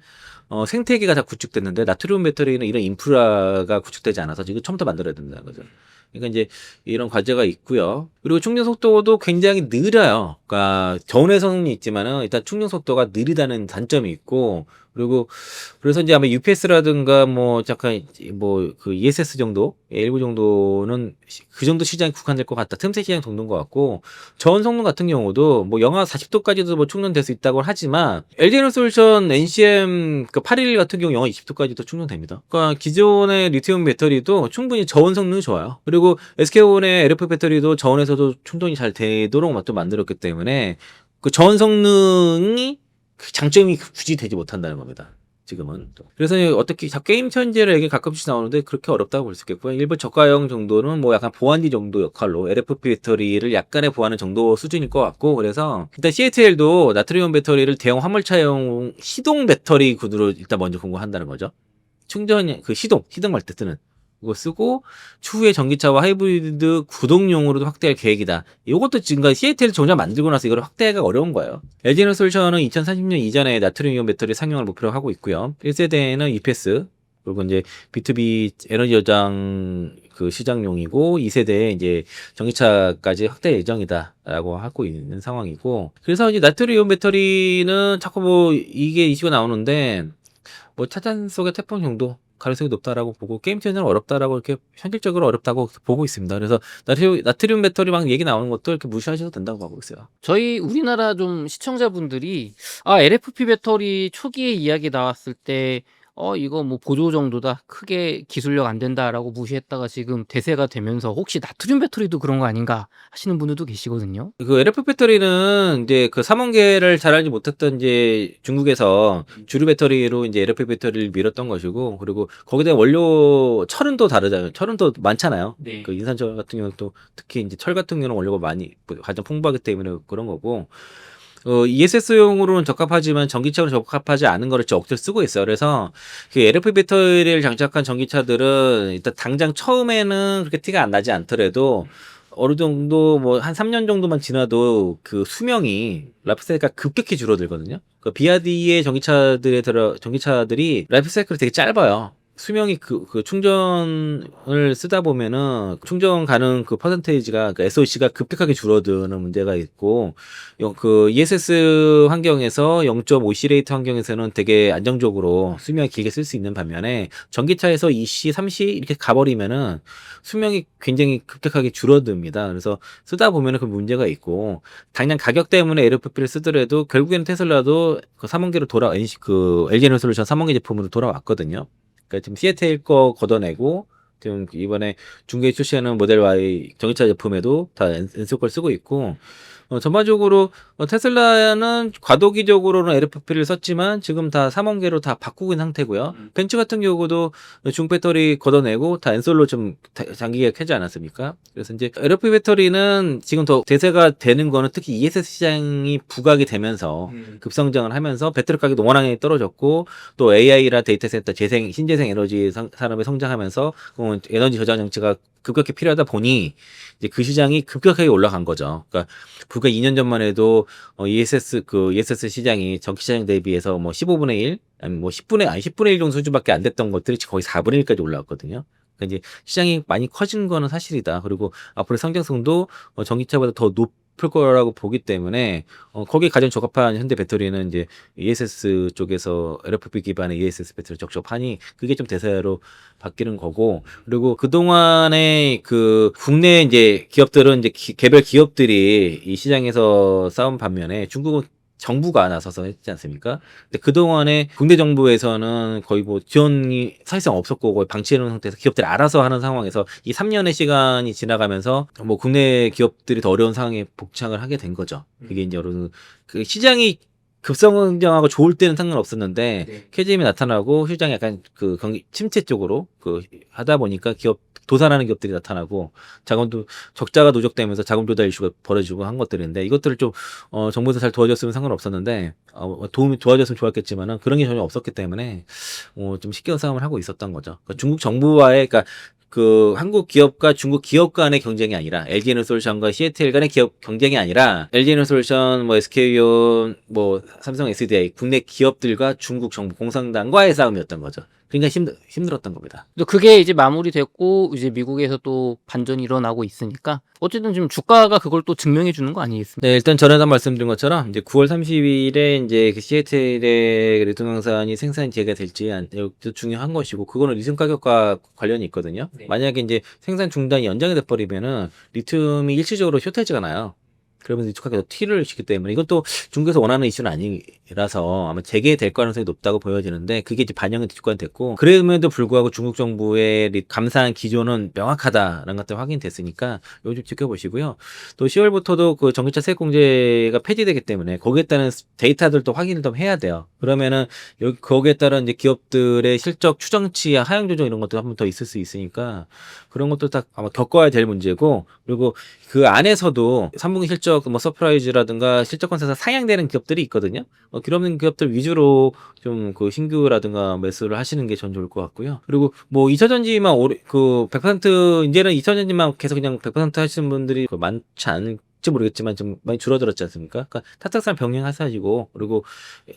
생태계가 다 구축됐는데 나트륨 배터리는 이런 인프라가 구축되지 않아서 지금 처음부터 만들어야 된다는 거죠. 그러니까 이제 이런 과제가 있고요. 그리고 충전 속도도 굉장히 느려요. 그러니까 저온의 성능이 있지만은 일단 충전 속도가 느리다는 단점이 있고, 그리고 그래서 이제 아마 UPS라든가 뭐 잠깐 뭐 그 ESS 정도, 일부 정도는 그 정도 시장에 국한될 것 같다. 틈새 시장 정도인 것 같고, 저온 성능 같은 경우도 뭐 영하 40도까지도 뭐 충전될 수 있다고 하지만 LG에너솔루션 NCM 그 811 같은 경우 영하 20도까지도 충전됩니다. 그러니까 기존의 리튬 배터리도 충분히 저온 성능이 좋아요. 그리고 SK온의 LF 배터리도 저온에서도 충전이 잘 되도록 또 만들었기 때문에 그 저온 성능이 그 장점이 굳이 되지 못한다는 겁니다. 지금은. 그래서 어떻게 게임 천재를 얘기 가끔씩 나오는데 그렇게 어렵다고 볼 수 있겠고요. 일부 저가형 정도는 뭐 약간 보완지 정도 역할로 LFP 배터리를 약간의 보완하는 정도 수준일 것 같고, 그래서 일단 CATL도 나트륨 배터리를 대형 화물차용 시동 배터리 구도로 일단 먼저 공부한다는 거죠. 충전 그 시동할 때 쓰는 그거 쓰고 추후에 전기차와 하이브리드 구동용으로도 확대할 계획이다. 이것도 지금 CATL 정작 만들고 나서 이걸 확대하기가 어려운 거예요. LG에너솔루션은 2030년 이전에 나트륨이온 배터리 상용을 목표로 하고 있고요. 1세대에는 EPS 그리고 이제 B2B 에너지 저장 그 시장용이고 2세대에 이제 전기차까지 확대 예정이다라고 하고 있는 상황이고, 그래서 이제 나트륨이온 배터리는 자꾸 뭐 이게 이슈가 나오는데 뭐 차단 속의 태풍 정도 가능성이 높다라고 보고 게임 체인저는 어렵다라고 이렇게 현실적으로 어렵다고 보고 있습니다. 그래서 나트륨 배터리 막 얘기 나오는 것도 이렇게 무시하셔도 된다고 보고 있어요. 저희 우리나라 좀 시청자분들이 LFP 배터리 초기에 이야기 나왔을 때 이거 뭐 보조 정도다. 크게 기술력 안 된다라고 무시했다가 지금 대세가 되면서 혹시 나트륨 배터리도 그런 거 아닌가 하시는 분들도 계시거든요. 그 LF 배터리는 이제 그 삼원계를 잘 알지 못했던 이제 중국에서 주류 배터리로 이제 LF 배터리를 밀었던 것이고, 그리고 거기다 원료 철은 또 다르잖아요. 철은 또 많잖아요. 네. 그 인산철 같은 경우는 또 특히 이제 철 같은 경우는 원료가 많이 가장 풍부하기 때문에 그런 거고, ESS용으로는 적합하지만 전기차로 적합하지 않은 거를 억지로 쓰고 있어요. 그래서 그 LFP 배터리를 장착한 전기차들은 일단 당장 처음에는 그렇게 티가 안 나지 않더라도 어느 정도 뭐 한 3년 정도만 지나도 그 수명이 라이프 사이클가 급격히 줄어들거든요. 그 비아디의 전기차들이 라이프 사이클이 되게 짧아요. 수명이 그 충전을 쓰다 보면은 충전 가능 그 퍼센테이지가 그 SOC가 급격하게 줄어드는 문제가 있고, 그 ESS 환경에서 0.5C 레이트 환경에서는 되게 안정적으로 수명이 길게 쓸 수 있는 반면에 전기차에서 2C, 3C 이렇게 가버리면은 수명이 굉장히 급격하게 줄어듭니다. 그래서 쓰다 보면은 그 문제가 있고, 당장 가격 때문에 LFP를 쓰더라도 결국에는 테슬라도 그 3원계로 그 LG에너솔루션 3원계 제품으로 돌아왔거든요. 그러니까 지금 CATL 거 걷어내고 지금 이번에 중국에 출시하는 모델 Y 전기차 제품에도 다 엔솔 걸 쓰고 있고, 전반적으로 테슬라는 과도기적으로는 LFP를 썼지만 지금 다 3원계로 다 바꾸고 있는 상태고요. 벤츠 같은 경우도 중배터리 걷어내고 다 엔솔로 좀 장기 계획하지 않았습니까? 그래서 이제 LFP 배터리는 지금 더 대세가 되는 거는 특히 ESS 시장이 부각이 되면서 급성장을 하면서 배터리 가격도 워낙에 떨어졌고, 또 AI라 데이터 센터 신재생 에너지 산업이 성장하면서 에너지 저장 장치가 급격히 필요하다 보니 이제 그 시장이 급격하게 올라간 거죠. 그러니까 불과 2년 전만 해도 ESS 시장이 전기 시장 대비해서 뭐 15분의 1, 아니 뭐 10분의 1 정도 수준밖에 안 됐던 것들이 거의 4분의 1까지 올라왔거든요. 그러니까 이제 시장이 많이 커진 거는 사실이다. 그리고 앞으로 성장성도 전기차보다 더 높을 거라고 보기 때문에 거기에 가장 적합한 현대 배터리는 이제 ESS 쪽에서 LFP 기반의 ESS 배터리 적합하니 그게 좀 대세로 바뀌는 거고, 그리고 그동안에 그 국내 이제 기업들은 이제 개별 기업들이 이 시장에서 싸운 반면에 중국은 정부가 나서서 했지 않습니까? 근데 그동안에 국내 정부에서는 거의 뭐 지원이 사실상 없었고 거의 방치해놓은 상태에서 기업들이 알아서 하는 상황에서 이 3년의 시간이 지나가면서 뭐 국내 기업들이 더 어려운 상황에 복창을 하게 된 거죠. 그게 이제 여러 그 시장이 급성장하고 좋을 때는 상관없었는데 네. 캐즘이 나타나고 시장이 약간 그 경기 침체 쪽으로 그 하다 보니까 기업 도산하는 기업들이 나타나고 자금도 적자가 누적되면서 자금 조달 이슈가 벌어지고 한 것들인데 이것들을 좀 정부에서 잘 도와줬으면 상관없었는데 도움이 도와줬으면 좋았겠지만은 그런 게 전혀 없었기 때문에 좀 식견 싸움을 하고 있었던 거죠. 그러니까 중국 정부와의 그러니까 그 한국 기업과 중국 기업 간의 경쟁이 아니라 LG에너솔루션과 CATL 간의 기업 경쟁이 아니라 LG에너솔루션, 뭐 SK온, 뭐 삼성 SDI 국내 기업들과 중국 정부 공산당과의 싸움이었던 거죠. 그러니까 힘들었던 겁니다. 또 그게 이제 마무리됐고 이제 미국에서 또 반전이 일어나고 있으니까 어쨌든 지금 주가가 그걸 또 증명해 주는 거 아니겠습니까? 네, 일단 전에도 말씀드린 것처럼 이제 9월 30일에 이제 그 시애틀의 리튬강산이 생산 재개될지 이것도 중요한 것이고 그거는 리튬 가격과 관련이 있거든요. 네. 만약에 이제 생산 중단이 연장이 돼 버리면은 리튬이 일시적으로 쇼테지가 나요. 그러면서 리튬 가격이 튀를 시기 때문에 이것도 중국에서 원하는 이슈는 아니라서 아마 재개될 가능성이 높다고 보여지는데 그게 이제 반영이 됐고 그럼에도 불구하고 중국 정부의 감사한 기조는 명확하다라는 것들 확인됐으니까 이거 좀 지켜보시고요. 또 10월부터도 그 전기차 세액 공제가 폐지되기 때문에 거기에 따른 데이터들도 확인을 좀 해야 돼요. 그러면은 여기 거기에 따른 이제 기업들의 실적 추정치야 하향 조정 이런 것도 한 번 더 있을 수 있으니까 그런 것도 딱 아마 겪어야 될 문제고 그리고 그 안에서도 3분기 실적 뭐 서프라이즈라든가 실적 건설에서 상향되는 기업들이 있거든요. 기업는 기업들 위주로 좀 그 신규라든가 매수를 하시는 게 전 좋을 것 같고요. 그리고 뭐 2차전지만 그 100% 이제는 2차전지만 계속 그냥 100% 하시는 분들이 많지 않을지 모르겠지만 좀 많이 줄어들었지 않습니까? 그러니까 타tak상 병행하시고 그리고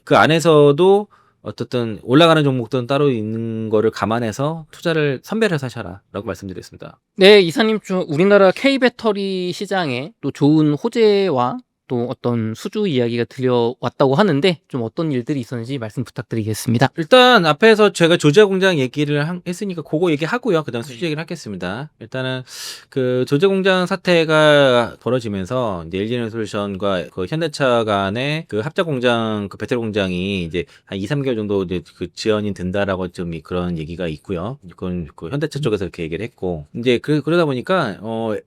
그 안에서도 어떻든 올라가는 종목들은 따로 있는 거를 감안해서 투자를 선별해서 하셔라라고 말씀드리겠습니다. 네, 이사님 우리나라 K배터리 시장에 또 좋은 호재와 또 어떤 수주 이야기가 들려왔다고 하는데 좀 어떤 일들이 있었는지 말씀 부탁드리겠습니다. 일단 앞에서 제가 조지아 공장 얘기를 했으니까 그거 얘기하고요. 그다음 수주 얘기를 하겠습니다. 일단은 그 조지아 공장 사태가 벌어지면서 이제 LG에너솔루션과 그 현대차 간의 그 합작 공장 그 배터리 공장이 이제 한 2, 3개월 정도 이제 그 지연이 된다라고 좀 그런 얘기가 있고요. 그건 그 현대차 쪽에서 이렇게 얘기를 했고 이제 그러다 보니까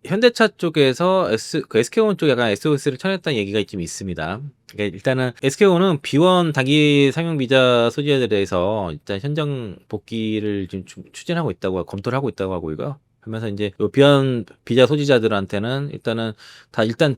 현대차 쪽에서 그 SK온 쪽에 약간 SOS를 쳐냈다는 얘기가 좀 있습니다. 그러니까 일단은 SK온은 비원 단기 상용 비자 소지자들에 대해서 일단 현장 복귀를 지금 추진하고 있다고 검토를 하고 있다고 하고 이거 하면서 이제 요 비원 비자 소지자들한테는 일단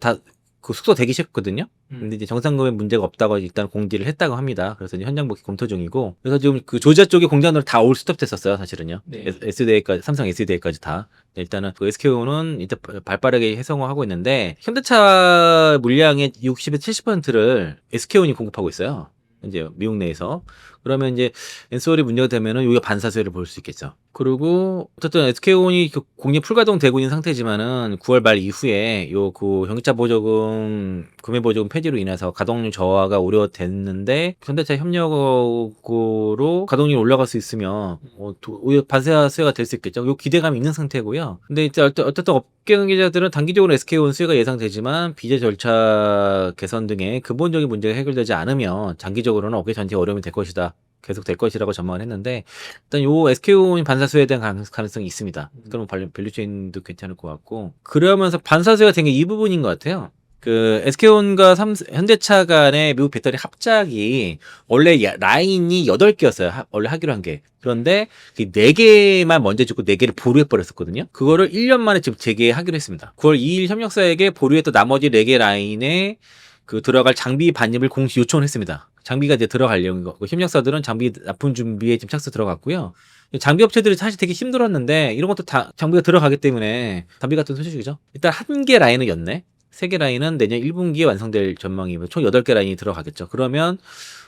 다 그 숙소 대기시켰거든요. 근데 이제 정상금에 문제가 없다고 일단 공지를 했다고 합니다. 그래서 이제 현장 복귀 검토 중이고 그래서 지금 그 조지아 쪽의 공장들 다 올 스톱됐었어요, 사실은요. 네. SDA까지 삼성 SDA까지 다. 일단은 그 SK온은 이제 발빠르게 해성화하고 있는데 현대차 물량의 60에서 70%를 SK온이 공급하고 있어요. 이제 미국 내에서. 그러면 이제 엔솔이 문제가 되면은 여기가 반사세를 볼 수 있겠죠. 그리고 어쨌든 SK온이 공략 풀가동 되고 있는 상태지만은 9월 말 이후에 요 그 전기차 보조금 구매 보조금 폐지로 인해서 가동률 저하가 우려됐는데 현대차 협력으로 가동률이 올라갈 수 있으면 오히려 반사세가 될 수 있겠죠. 요 기대감이 있는 상태고요. 근데 이제 어쨌든 업계 관계자들은 단기적으로 SK온 수혜가 예상되지만 비제 절차 개선 등의 근본적인 문제가 해결되지 않으면 장기적으로는 업계 전체에 어려움이 될 것이다. 계속 될 것이라고 전망을 했는데 일단 요 SK온 반사수에 대한 가능성이 있습니다. 그러면 밸류체인도 괜찮을 것 같고 그러면서 반사수가 된 게 이 부분인 것 같아요. 그 SK온과 현대차 간의 미국 배터리 합작이 원래 라인이 8개였어요. 원래 하기로 한 게. 그런데 4개만 먼저 짓고 4개를 보류해 버렸었거든요. 그거를 1년 만에 지금 재개하기로 했습니다. 9월 2일 협력사에게 보류했던 나머지 4개 라인에 그 들어갈 장비 반입을 공식 요청을 했습니다. 장비가 이제 들어갈 예정이고 협력사들은 장비 납품 준비에 지금 착수 들어갔고요. 장비 업체들이 사실 되게 힘들었는데 이런 것도 다 장비가 들어가기 때문에 담비 같은 소식이죠. 일단 한 개 라인은 였네. 3개 라인은 내년 1분기에 완성될 전망이고 총 8개 라인이 들어가겠죠. 그러면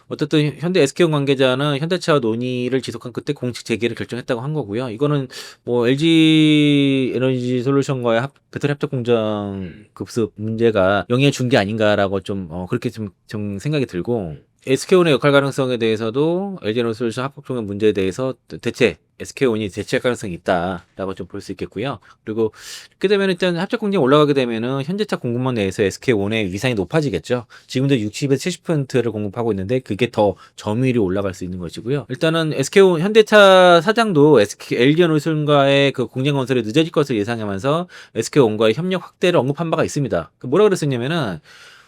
어쨌든 현대 SK온 관계자는 현대차와 논의를 지속한 끝에 공식 재개를 결정했다고 한 거고요. 이거는 뭐 LG 에너지 솔루션과의 배터리 합작 공장 급습 문제가 영향을 준 게 아닌가라고 좀 그렇게 좀 생각이 들고 SK온의 역할 가능성에 대해서도 LG에너지솔루션 합법 종료 문제에 대해서 대체 SK온이 대체할 가능성이 있다라고 좀 볼 수 있겠고요. 그리고 그렇게 되면 일단 합작 공장이 올라가게 되면은 현대차 공급망 내에서 SK온의 위상이 높아지겠죠. 지금도 60에서 70%를 공급하고 있는데 그게 더 점유율이 올라갈 수 있는 것이고요. 일단은 SK온 현대차 사장도 LG에너지솔루션과의 그 공장 건설이 늦어질 것을 예상하면서 SK온과의 협력 확대를 언급한 바가 있습니다. 뭐라 그랬었냐면은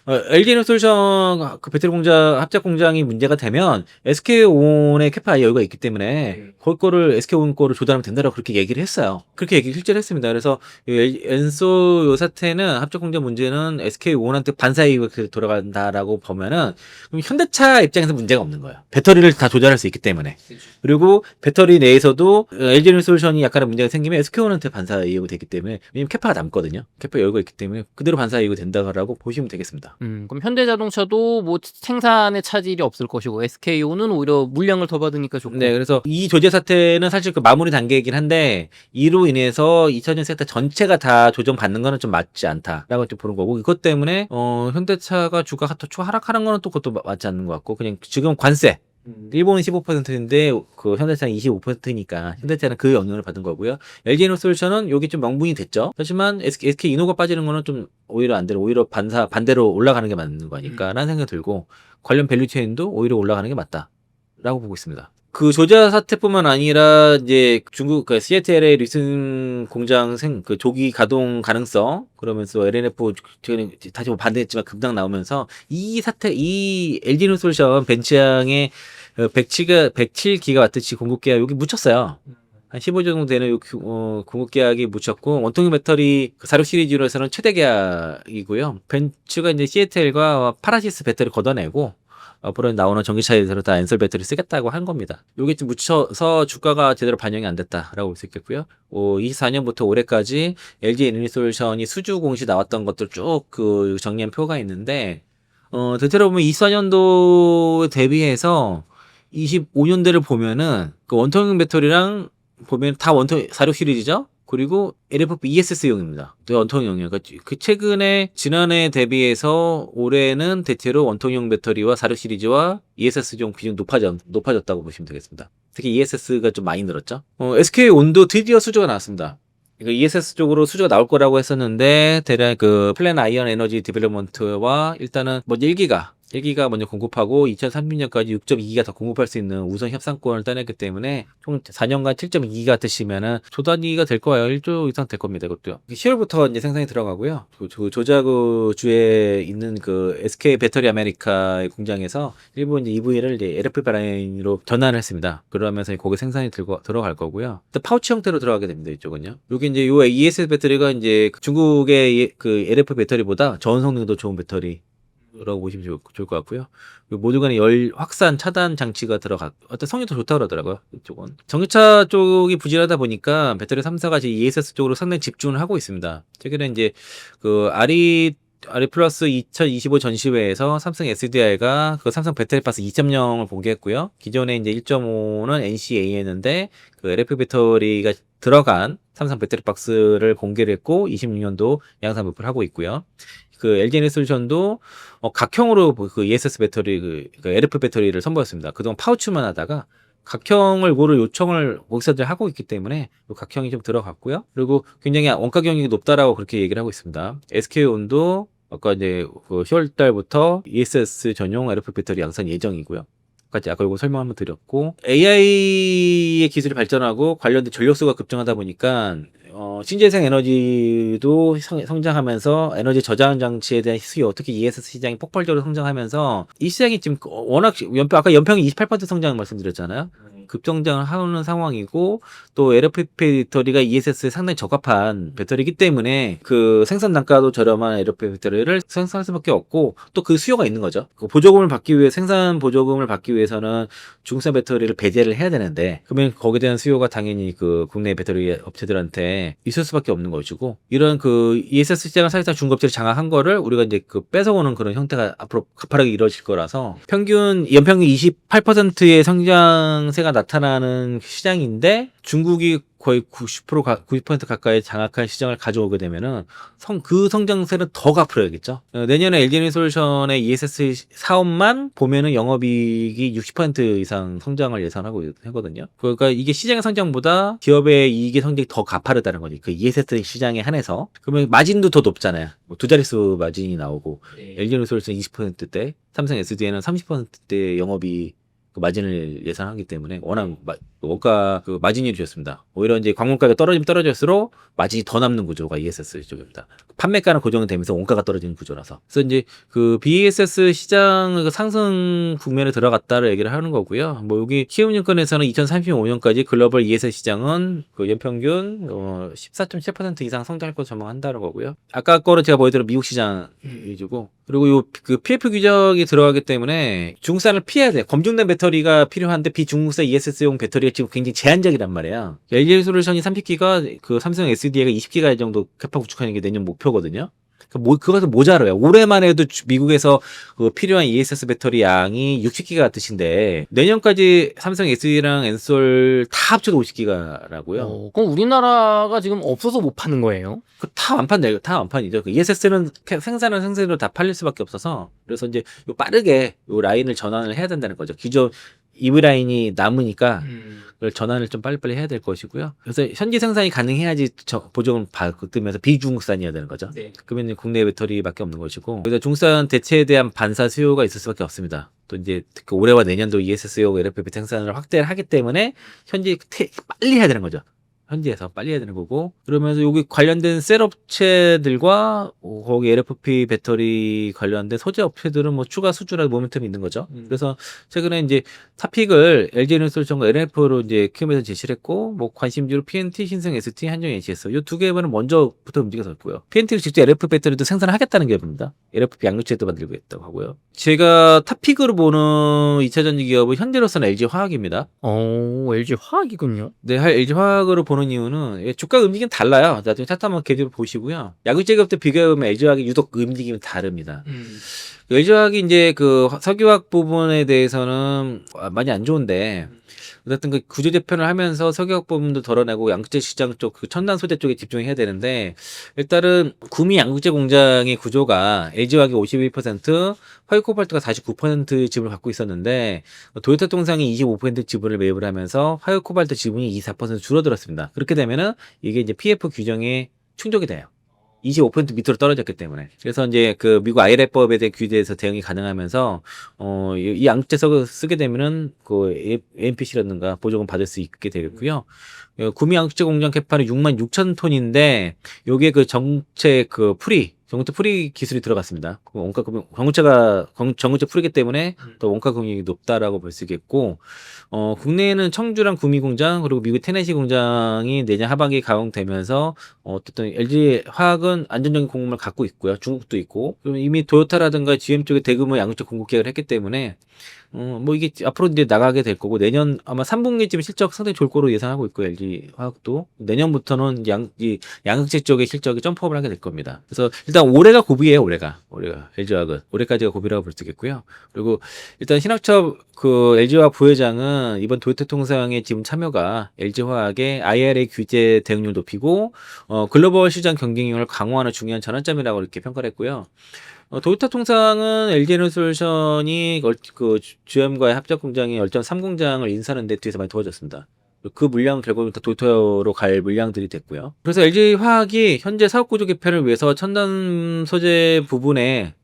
LG에너지솔루션 그 배터리 공장 합작 공장이 문제가 되면 SK온의 캐파 여유가 있기 때문에 거기 거를 SK온 거를 조달하면 된다라고 그렇게 얘기를 했어요. 그렇게 얘기를 실제로 했습니다. 그래서 엔소 요 사태는 합작 공장 문제는 SK온한테 반사 이익이 돌아간다라고 보면은 그럼 현대차 입장에서 문제가 없는 거예요. 배터리를 다 조달할 수 있기 때문에. 그리고 배터리 내에서도 LG에너지솔루션이 약간의 문제가 생기면 SK온한테 반사 이익이 되기 때문에 왜냐면 캐파가 남거든요. 캐파 여유가 있기 때문에 그대로 반사 이익이 된다라고 보시면 되겠습니다. 그럼 현대자동차도 뭐 생산에 차질이 없을 것이고 SK온은 오히려 물량을 더 받으니까 좋고. 네, 그래서 이 조제 사태는 사실 그 마무리 단계이긴 한데 이로 인해서 2차전 섹터 전체가 다 조정받는 거는 좀 맞지 않다라고 좀 보는 거고 이것 때문에 현대차가 주가가 더 하락하는 거는 또 그것도 맞지 않는 것 같고 그냥 지금 관세 일본은 15%인데 그 현대차는 25%니까 현대차는 그 영향을 받은 거고요. LG에너지솔루션은 여기 좀 명분이 됐죠. 하지만 SK 이노가 빠지는 거는 좀 오히려 안 되는 오히려 반대로 올라가는 게 맞는 거니까라는 생각이 들고 관련 밸류체인도 오히려 올라가는 게 맞다라고 보고 있습니다. 그 조자 사태뿐만 아니라 이제 중국 그 CATL의 리슨 공장 그 조기 가동 가능성 그러면서 LNF 다시 반대했지만 급락 나오면서 이 사태 이 LG에너지솔루션 벤치항에 107기가와트치 공급 계약 여기 묻혔어요. 한 15조 정도 되는 공급 계약이 묻혔고 원통형 배터리 46 시리즈로서는 최대 계약이고요. 벤츠가 이제 CATL과 파라시스 배터리 걷어내고 앞으로 나오는 전기차에서 다 엔솔 배터리 쓰겠다고 한 겁니다. 요게 좀 묻혀서 주가가 제대로 반영이 안 됐다라고 볼 수 있겠고요. 24년부터 올해까지 LG에너지솔루션이 수주 공시 나왔던 것들 쭉 그 정리한 표가 있는데 대체로 보면 24년도 대비해서 25년대를 보면은 그 원통형 배터리랑 보면 다 원통 46 시리즈죠. 그리고 LFP ESS용입니다. 원통형이요. 그 최근에 지난해 대비해서 올해는 대체로 원통형 배터리와 46 시리즈와 ESS용 비중 높아졌다고 보시면 되겠습니다. 특히 ESS가 좀 많이 늘었죠. SK온도 드디어 수주가 나왔습니다. 이거 ESS 쪽으로 수주가 나올 거라고 했었는데 대략 그 플랜 아이언 에너지 디벨롭먼트와 일단은 뭐 1기가 먼저 공급하고 2030년까지 6.2기가 더 공급할 수 있는 우선 협상권을 따냈기 때문에 총 4년간 7.2기가 뜻이면은 조단위가 될 거예요. 1조 이상 될 겁니다. 이것도요. 10월부터 이제 생산이 들어가고요. 조자구 주에 있는 그 SK 배터리 아메리카의 공장에서 일부 이제 EV를 이제 LFP 라인으로 전환을 했습니다. 그러면서 거기 생산이 들어갈 거고요. 또 파우치 형태로 들어가게 됩니다. 이쪽은요. 여기 이제 요 ESS 배터리가 이제 중국의 그 LFP 배터리보다 저온 성능도 좋은 배터리 라고 보시면 좋을 것 같고요. 모두 간에 열 확산 차단 장치가 어떤 성능도 좋다고 그러더라고요. 이쪽은. 전기차 쪽이 부진하다 보니까 배터리 3사가 ESS 쪽으로 상당히 집중을 하고 있습니다. 최근에 이제 그 RE 플러스 2025 전시회에서 삼성 SDI가 그 삼성 배터리 박스 2.0을 공개했고요. 기존에 이제 1.5는 NCA였는데 그 LFP 배터리가 들어간 삼성 배터리 박스를 공개를 했고 26년도 양산 배포를 하고 있고요. 그 LG에너지솔루션도 각형으로 그 ESS 배터리 그 LFP 배터리를 선보였습니다. 그동안 파우치만 하다가 각형을 요청을 고객사들 하고 있기 때문에 각형이 좀 들어갔고요. 그리고 굉장히 원가 경쟁이 높다라고 그렇게 얘기를 하고 있습니다. SK온도 아까 이제 그 10월 달부터 ESS 전용 LFP 배터리 양산 예정이고요. 아까 이거 설명 한번 드렸고 AI의 기술이 발전하고 관련된 전력수가 급증하다 보니까 신재생 에너지도 성장하면서 에너지 저장 장치에 대한 수요, 특히 ESS 시장이 폭발적으로 성장하면서 이 시장이 지금 워낙 아까 연평이 28% 성장 말씀드렸잖아요. 급성장을 하는 상황이고 또 LFP 배터리가 ESS에 상당히 적합한 배터리이기 때문에 그 생산 단가도 저렴한 LFP 배터리를 생산할 수밖에 없고 또 그 수요가 있는 거죠. 그 생산 보조금을 받기 위해서는 중국산 배터리를 배제를 해야 되는데 그러면 거기에 대한 수요가 당연히 그 국내 배터리 업체들한테 있을 수밖에 없는 것이고 이런 그 ESS 시장을 사실상 중국업체를 장악한 거를 우리가 이제 그 뺏어오는 그런 형태가 앞으로 가파르게 이루어질 거라서 연평균 28%의 성장세가 나타나는 시장인데 중국이 거의 90% 가까이 장악한 시장을 가져오게 되면은 그 성장세는 더 갚아야겠죠. 내년에 LG에너지솔루션의 ESS 사업만 보면은 영업이익이 60% 이상 성장을 예상하고 하거든요. 그러니까 이게 시장의 성장보다 기업의 이익의 성장이 더 가파르다는 거지. 그 ESS 시장에 한해서. 그러면 마진도 더 높잖아요. 뭐 두 자릿수 마진이 나오고 LG에너지솔루션 20%대, 삼성 SDI는 30%대 영업이 그 마진을 예상하기 때문에 워낙 원가 그 마진율이 좋습니다. 오히려 이제 광물가가 떨어지면 떨어질수록 마진이 더 남는 구조가 ESS 쪽입니다. 판매가는 고정되면서 원가가 떨어지는 구조라서. 그래서 이제 그 BESS 시장 상승 국면에 들어갔다를 얘기를 하는 거고요. 뭐 여기 키움증권에서는 2035년까지 글로벌 ESS 시장은 그 연평균 14.7% 이상 성장할 것으로 전망한다는 거고요. 아까 거는 제가 보여드린 미국 시장 위주고, 그리고 요 그 PF 규정이 들어가기 때문에 중국산을 피해야 돼. 검증된 배터리가 필요한데 비중국산 ESS용 배터리가 지금 굉장히 제한적이란 말이에요. LG솔루션이 30기가 그 삼성 SDI가 20기가 정도 캐파 구축하는 게 내년 목표거든요. 그것은 모자라요. 올해만 해도 미국에서 그 필요한 ESS 배터리 양이 60기가 뜻인데 내년까지 삼성 SD랑 엔솔 다 합쳐도 50기가라고요. 그럼 우리나라가 지금 없어서 못 파는 거예요? 다 완판이죠. 그 ESS는 생산은 생산으로 다 팔릴 수밖에 없어서, 그래서 이제 빠르게 요 라인을 전환을 해야 된다는 거죠. 기존 EV 라인이 남으니까 그걸 전환을 좀 빨리빨리 해야 될 것이고요. 그래서 현지 생산이 가능해야지 보조금을 받으면서 비중국산이어야 되는 거죠. 네. 그러면 국내 배터리밖에 없는 것이고, 그래서 중국산 대체에 대한 반사 수요가 있을 수밖에 없습니다. 또 이제 특히 올해와 내년도 ESS용 LFP 생산을 확대를 하기 때문에 현지 빨리 해야 되는 거죠. 현지에서 빨리 해야 되는 거고, 그러면서 여기 관련된 셀 업체들과 거기 LFP 배터리 관련된 소재 업체들은 뭐 추가 수주나 모멘텀이 있는 거죠. 그래서 최근에 이제 탑픽을 LG에너지솔루션과 LF로 이제 키움에서 제시를 했고, 뭐 관심주로 PNT, 신성 ST, 한정 NCS 이 두 개는 먼저부터 움직였었고요. PNT를 직접 LF 배터리도 생산하겠다는 기업입니다. LFP 양극재도 만들고 있다고 하고요. 제가 탑픽으로 보는 2차전지 기업은 현재로서는 LG화학입니다. LG화학이군요. 네, LG화학으로 보는 이유는 주가 움직임이 달라요. 나중에 차트 한번 계좌로 보시고요. 야구제 기업들 비교해보면 LG화학이 유독 움직임이 다릅니다. LG화학이 이제 그 석유화학 부분에 대해서는 많이 안 좋은데, 어쨌든 그 구조 재편을 하면서 석유화학 부분도 덜어내고 양극재 시장 쪽, 그 첨단 소재 쪽에 집중해야 되는데, 일단은 구미 양극재 공장의 구조가 LG화학이 51%, 화이코발트가 49% 지분을 갖고 있었는데, 도요타 통상이 25% 지분을 매입을 하면서 화이코발트 지분이 24% 줄어들었습니다. 그렇게 되면은 이게 이제 PF 규정에 충족이 돼요. 25% 밑으로 떨어졌기 때문에. 그래서 이제 그 미국 IRA법에 대한 규제에서 대응이 가능하면서 이 양극재 쓰게 되면은 그 AMPC라든가 보조금 받을 수 있게 되겠고요. 구미 양극재 공장 캐파는 66,000톤인데 요게 그 정체 풀이 기술이 들어갔습니다. 전구체 풀이기 때문에 더 원가 금액이 높다라고 볼 수 있겠고, 국내에는 청주랑 구미 공장 그리고 미국 테네시 공장이 내년 하반기에 가동되면서 어쨌든 LG 화학은 안정적인 공급을 갖고 있고요. 중국도 있고, 그리고 이미 도요타라든가 GM 쪽에 대규모 양극재 공급 계획을 했기 때문에 뭐 이게 앞으로 이제 나가게 될 거고, 내년 아마 3분기쯤 실적 상당히 좋을 거로 예상하고 있고, LG 화학도 내년부터는 이 양극재 쪽의 실적이 점프업을 하게 될 겁니다. 그래서 일단 올해가 고비예요. 올해가 LG 화학은 올해까지가 고비라고 볼 수 있겠고요. 그리고 일단 신학첩 그 LG 화학 부회장은 이번 도요타 통상의 지분 참여가 LG 화학의 IRA 규제 대응률 높이고 글로벌 시장 경쟁력을 강화하는 중요한 전환점이라고 이렇게 평가를 했고요. 도요타 통상은 LG에너지솔루션이 그 GM과의 합작 공장의 10.3 공장을 인수하는 데 뒤에서 많이 도와줬습니다. 그 물량 결국은 다 도요타로 갈 물량들이 됐고요. 그래서 LG화학이 현재 사업 구조 개편을 위해서 첨단 소재 부분에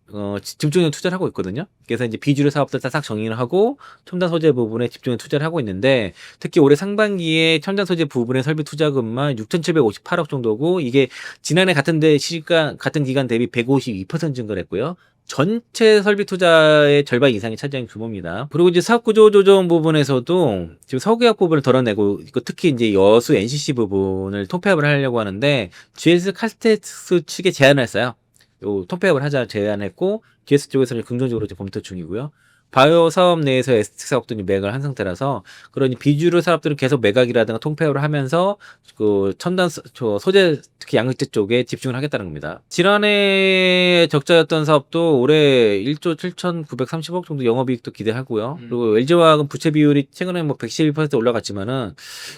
집중해서 투자를 하고 있거든요. 그래서 이제 비주류 사업들 싹 정리를 하고 첨단 소재 부분에 집중해서 투자를 하고 있는데, 특히 올해 상반기에 첨단 소재 부분의 설비 투자금만 6,758억 정도고, 이게 지난해 같은 기간 대비 152% 증가를 했고요. 전체 설비 투자의 절반 이상이 차지한 규모입니다. 그리고 이제 사업 구조 조정 부분에서도 지금 석유화학 부분을 덜어내고, 특히 이제 여수 NCC 부분을 톱폐업을 하려고 하는데, GS 카스텍스 측에 제안을 했어요. 톱폐업을 하자 제안했고, GS 쪽에서는 긍정적으로 검토 중이고요. 바이오 사업 내에서 에스테틱 사업도 매각을 한 상태라서 그런 비주류 사업들은 계속 매각이라든가 통폐합을 하면서 그 첨단 소재 특히 양극재 쪽에 집중을 하겠다는 겁니다. 지난해 적자였던 사업도 올해 1조 7,930억 정도 영업이익도 기대하고요. 그리고 LG화학은 부채 비율이 최근에 뭐 112% 올라갔지만은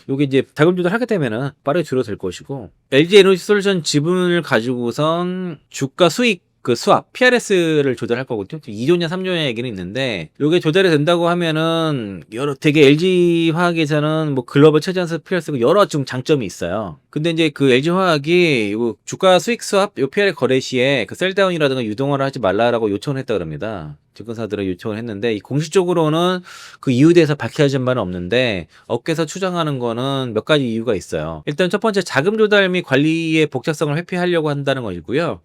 요게 이제 자금 조달하게 되면은 빠르게 줄어들 것이고 LG 에너지솔루션 지분을 가지고선 주가 수익 그 수합 PRS를 조절할 거거든요. 2조냐 3조냐 얘기는 있는데 요게 조절이 된다고 하면은 여러 되게 LG 화학에서는 뭐 글로벌 최전선 PRS가 여러 좀 장점이 있어요. 근데 이제 그 LG 화학이 요 주가 수익 수합 요 PRS 거래 시에 그 셀다운이라든가 유동화를 하지 말라라고 요청을 했다 그럽니다. 증권사들은 요청을 했는데 이 공식적으로는 그 이유에 대해서 밝혀진 바는 없는데 업계에서 추정하는 거는 몇 가지 이유가 있어요. 일단 첫 번째 자금 조달 및 관리의 복잡성을 회피하려고 한다는 것이고요.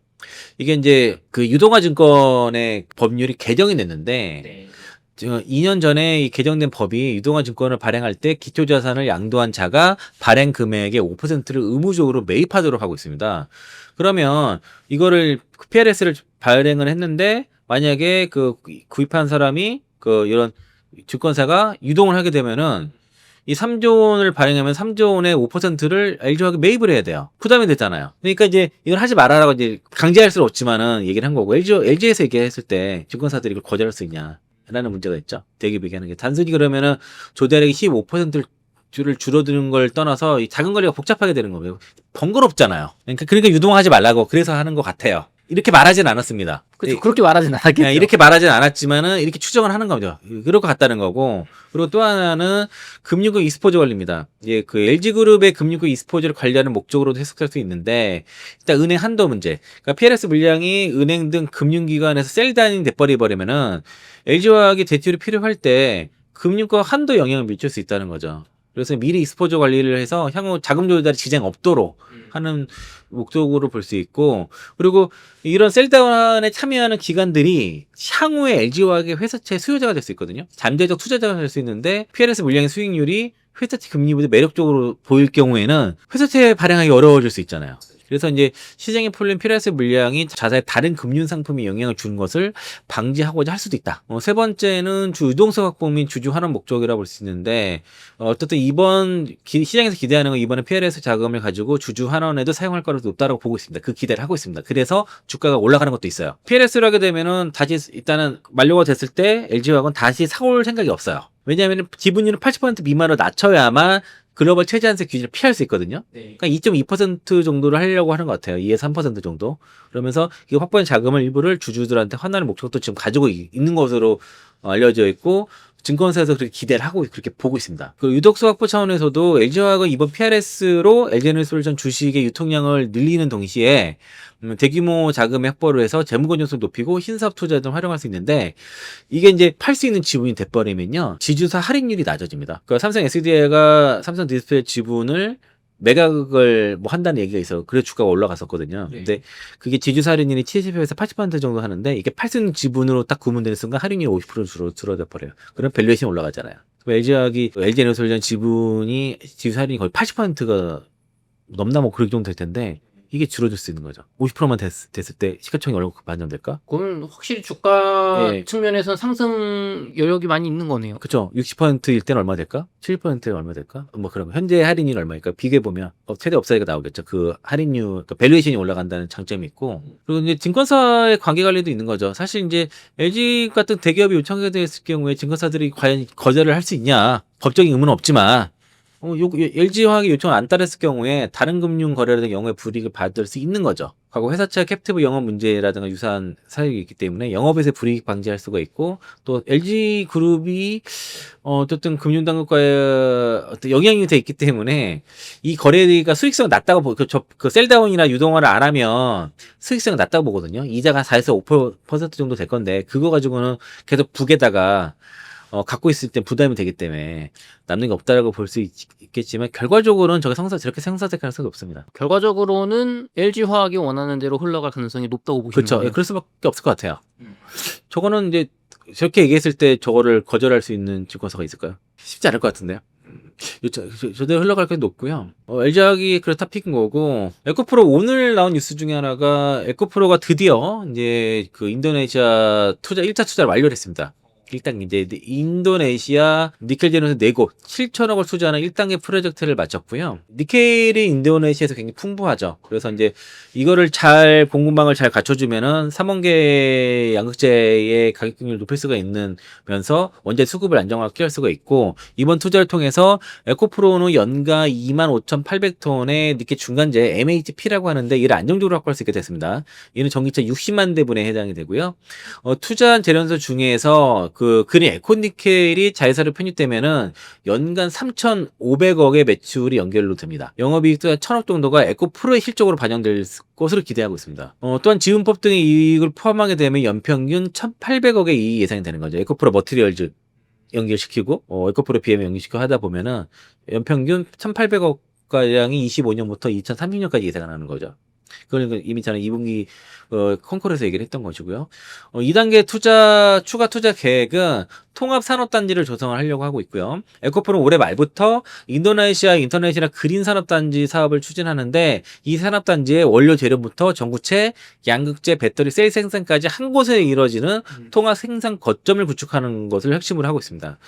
이게 이제 그 유동화 증권의 법률이 개정이 됐는데 네. 2년 전에 이 개정된 법이 유동화 증권을 발행할 때 기초자산을 양도한 자가 발행 금액의 5%를 의무적으로 매입하도록 하고 있습니다. 그러면 이거를 PRS를 발행을 했는데 만약에 그 구입한 사람이 그 이런 증권사가 유동을 하게 되면은 이 3조 원을 발행하면 3조 원의 5%를 LG화학이 매입을 해야 돼요. 부담이 되잖아요. 그러니까 이제 이걸 하지 말아라고 이제 강제할 수는 없지만은 얘기를 한 거고 LG에서 얘기했을 때 증권사들이 이걸 거절할 수 있냐. 라는 문제가 있죠. 대기업 얘기하는 게. 단순히 그러면은 조달액이 15%를 줄어드는 걸 떠나서 이 자금 관리가 복잡하게 되는 거예요. 번거롭잖아요. 그러니까 유동하지 말라고 그래서 하는 것 같아요. 이렇게 말하진 않았습니다. 그렇죠. 그렇게 말하진 않았겠죠. 이렇게 말하진 않았지만은 이렇게 추정을 하는 거죠. 그럴 것 같다는 거고. 그리고 또 하나는 금융국 e스포츠 관리입니다. 예, 그 LG그룹의 금융국 e스포츠를 관리하는 목적으로도 해석할 수 있는데 일단 은행 한도 문제. 그러니까 PLS 물량이 은행 등 금융기관에서 셀다운이 돼버리면은 LG화학이 대출이 필요할 때 금융권 한도 영향을 미칠 수 있다는 거죠. 그래서 미리 e스포츠 관리를 해서 향후 자금 조달이 지장 없도록 하는 목적으로 볼 수 있고 그리고 이런 셀다운에 참여하는 기관들이 향후에 LG화학의 회사채 수요자가 될 수 있거든요. 잠재적 투자자가 될 수 있는데 PLS 물량의 수익률이 회사채 금리보다 매력적으로 보일 경우에는 회사채 발행하기 어려워질 수 있잖아요. 그래서 이제 시장에 풀린 PLS 물량이 자사의 다른 금융 상품에 영향을 주는 것을 방지하고자 할 수도 있다. 세 번째는 유동성 확보 및 주주 환원 목적이라고 볼 수 있는데 어쨌든 이번 시장에서 기대하는 건 이번에 PLS 자금을 가지고 주주 환원에도 사용할 거라도 높다라고 보고 있습니다. 그 기대를 하고 있습니다. 그래서 주가가 올라가는 것도 있어요. PLS를 하게 되면은 다시 일단은 만료가 됐을 때 LG화학은 다시 사올 생각이 없어요. 왜냐하면 지분율을 80% 미만으로 낮춰야만 글로벌 최저한세 규제를 피할 수 있거든요. 네. 그러니까 2.2% 정도를 하려고 하는 것 같아요. 2에서 3% 정도. 그러면서 이 확보한 자금을 일부를 주주들한테 환원의 목적도 지금 가지고 있는 것으로 알려져 있고 증권사에서 그렇게 기대를 하고 그렇게 보고 있습니다. 그 유독수 확보 차원에서도 LG화학은 이번 PRS로 LG에너지솔루션 주식의 유통량을 늘리는 동시에 대규모 자금의 확보를 해서 재무 건전성을 높이고 신사업 투자 등 활용할 수 있는데 이게 이제 팔 수 있는 지분이 돼버리면요 지주사 할인율이 낮아집니다. 그러니까 삼성 SDI가 삼성 디스플레이 지분을 매각을 뭐 한다는 얘기가 있어. 그래서 주가가 올라갔었거든요. 네. 근데 그게 지주사 할인율이 70에서 80% 정도 하는데 이게 팔 수 있는 지분으로 딱 구분되는 순간 할인율이 50% 줄어져 버려요. 그럼 밸류에이션이 올라가잖아요. LG화학이 LG에너지솔루션 지분이 지주사 할인이 거의 80%가 넘나 뭐 그럴 정도 될 텐데 이게 줄어들 수 있는 거죠. 50%만 됐을 때 시가총액이 얼마큼 반영될까? 그건 확실히 주가 예. 측면에서는 상승 여력이 많이 있는 거네요. 그렇죠. 60%일 때는 얼마 될까? 70%에 얼마 될까? 뭐 그런 거. 현재 할인율 얼마일까? 비교해 보면 최대 업사이드가 나오겠죠. 그 할인율, 그러니까 밸류에이션이 올라간다는 장점이 있고 그리고 이제 증권사의 관계 관리도 있는 거죠. 사실 이제 LG 같은 대기업이 요청하게 됐을 경우에 증권사들이 과연 거절을 할 수 있냐? 법적인 의무는 없지만 LG화학이 요청을 안 따랐을 경우에 다른 금융 거래라든가 영업의 불이익을 받을 수 있는 거죠. 과거 회사채 캡티브 영업 문제라든가 유사한 사유가 있기 때문에 영업에서 불이익 방지할 수가 있고 또 LG그룹이 어쨌든 금융당국과의 어떤 영향이 돼 있기 때문에 이 거래가 수익성이 낮다고 그 셀다운이나 유동화를 안 하면 수익성이 낮다고 보거든요. 이자가 4에서 5% 정도 될 건데 그거 가지고는 계속 북에다가 갖고 있을 때 부담이 되기 때문에 남는 게 없다라고 볼 수 있겠지만 결과적으로는 저렇게 성사될 가능성이 없습니다. 결과적으로는 LG화학이 원하는 대로 흘러갈 가능성이 높다고 보시는 그렇죠. 거예요. 그럴 수밖에 없을 것 같아요. 저거는 이제 저렇게 얘기했을 때 저거를 거절할 수 있는 증권사가 있을까요? 쉽지 않을 것 같은데요. 저대로 흘러갈 가능성이 높고요. LG화학이 그렇다 픽인 거고 에코프로 오늘 나온 뉴스 중에 하나가 에코프로가 드디어 이제 그 인도네시아 1차 투자를 완료를 했습니다. 일단 이제 인도네시아 니켈 제련소 4곳 7천억을 투자하는 1단계 프로젝트를 마쳤고요. 니켈이 인도네시아에서 굉장히 풍부하죠. 그래서 이제 이거를 잘 공급망을 잘 갖춰주면은 3원계 양극재의 가격 경쟁을 높일 수가 있으면서 원재 수급을 안정화할 수가 있고, 이번 투자를 통해서 에코프로는 연간 25,800톤의 니켈 중간재 MHP라고 하는데 이를 안정적으로 확보할 수 있게 됐습니다. 이는 전기차 60만 대분에 해당이 되고요. 투자한 제련소 중에서 그 그린 에코니켈이 자회사로 편입되면은 연간 3,500억의 매출이 연결로 됩니다. 영업이익도 1,000억 정도가 에코프로의 실적으로 반영될 것으로 기대하고 있습니다. 또한 지분법 등의 이익을 포함하게 되면 연평균 1,800억의 이익이 예상이 되는 거죠. 에코프로 머티리얼즈 연결시키고 에코프로 BM 연결시키고 하다 보면은 연평균 1,800억 가량이 25년부터 2030년까지 예상하는 거죠. 그걸 이미 저는 2분기 콩콜에서 얘기를 했던 것이고요. 2단계 추가 투자 계획은 통합 산업단지를 조성을 하려고 하고 있고요. 에코프로는 올해 말부터 인도네시아 인터내셔널 그린 산업단지 사업을 추진하는데, 이 산업단지의 원료 재료부터 전구체, 양극재, 배터리, 셀 생산까지 한 곳에 이루어지는 통합 생산 거점을 구축하는 것을 핵심으로 하고 있습니다.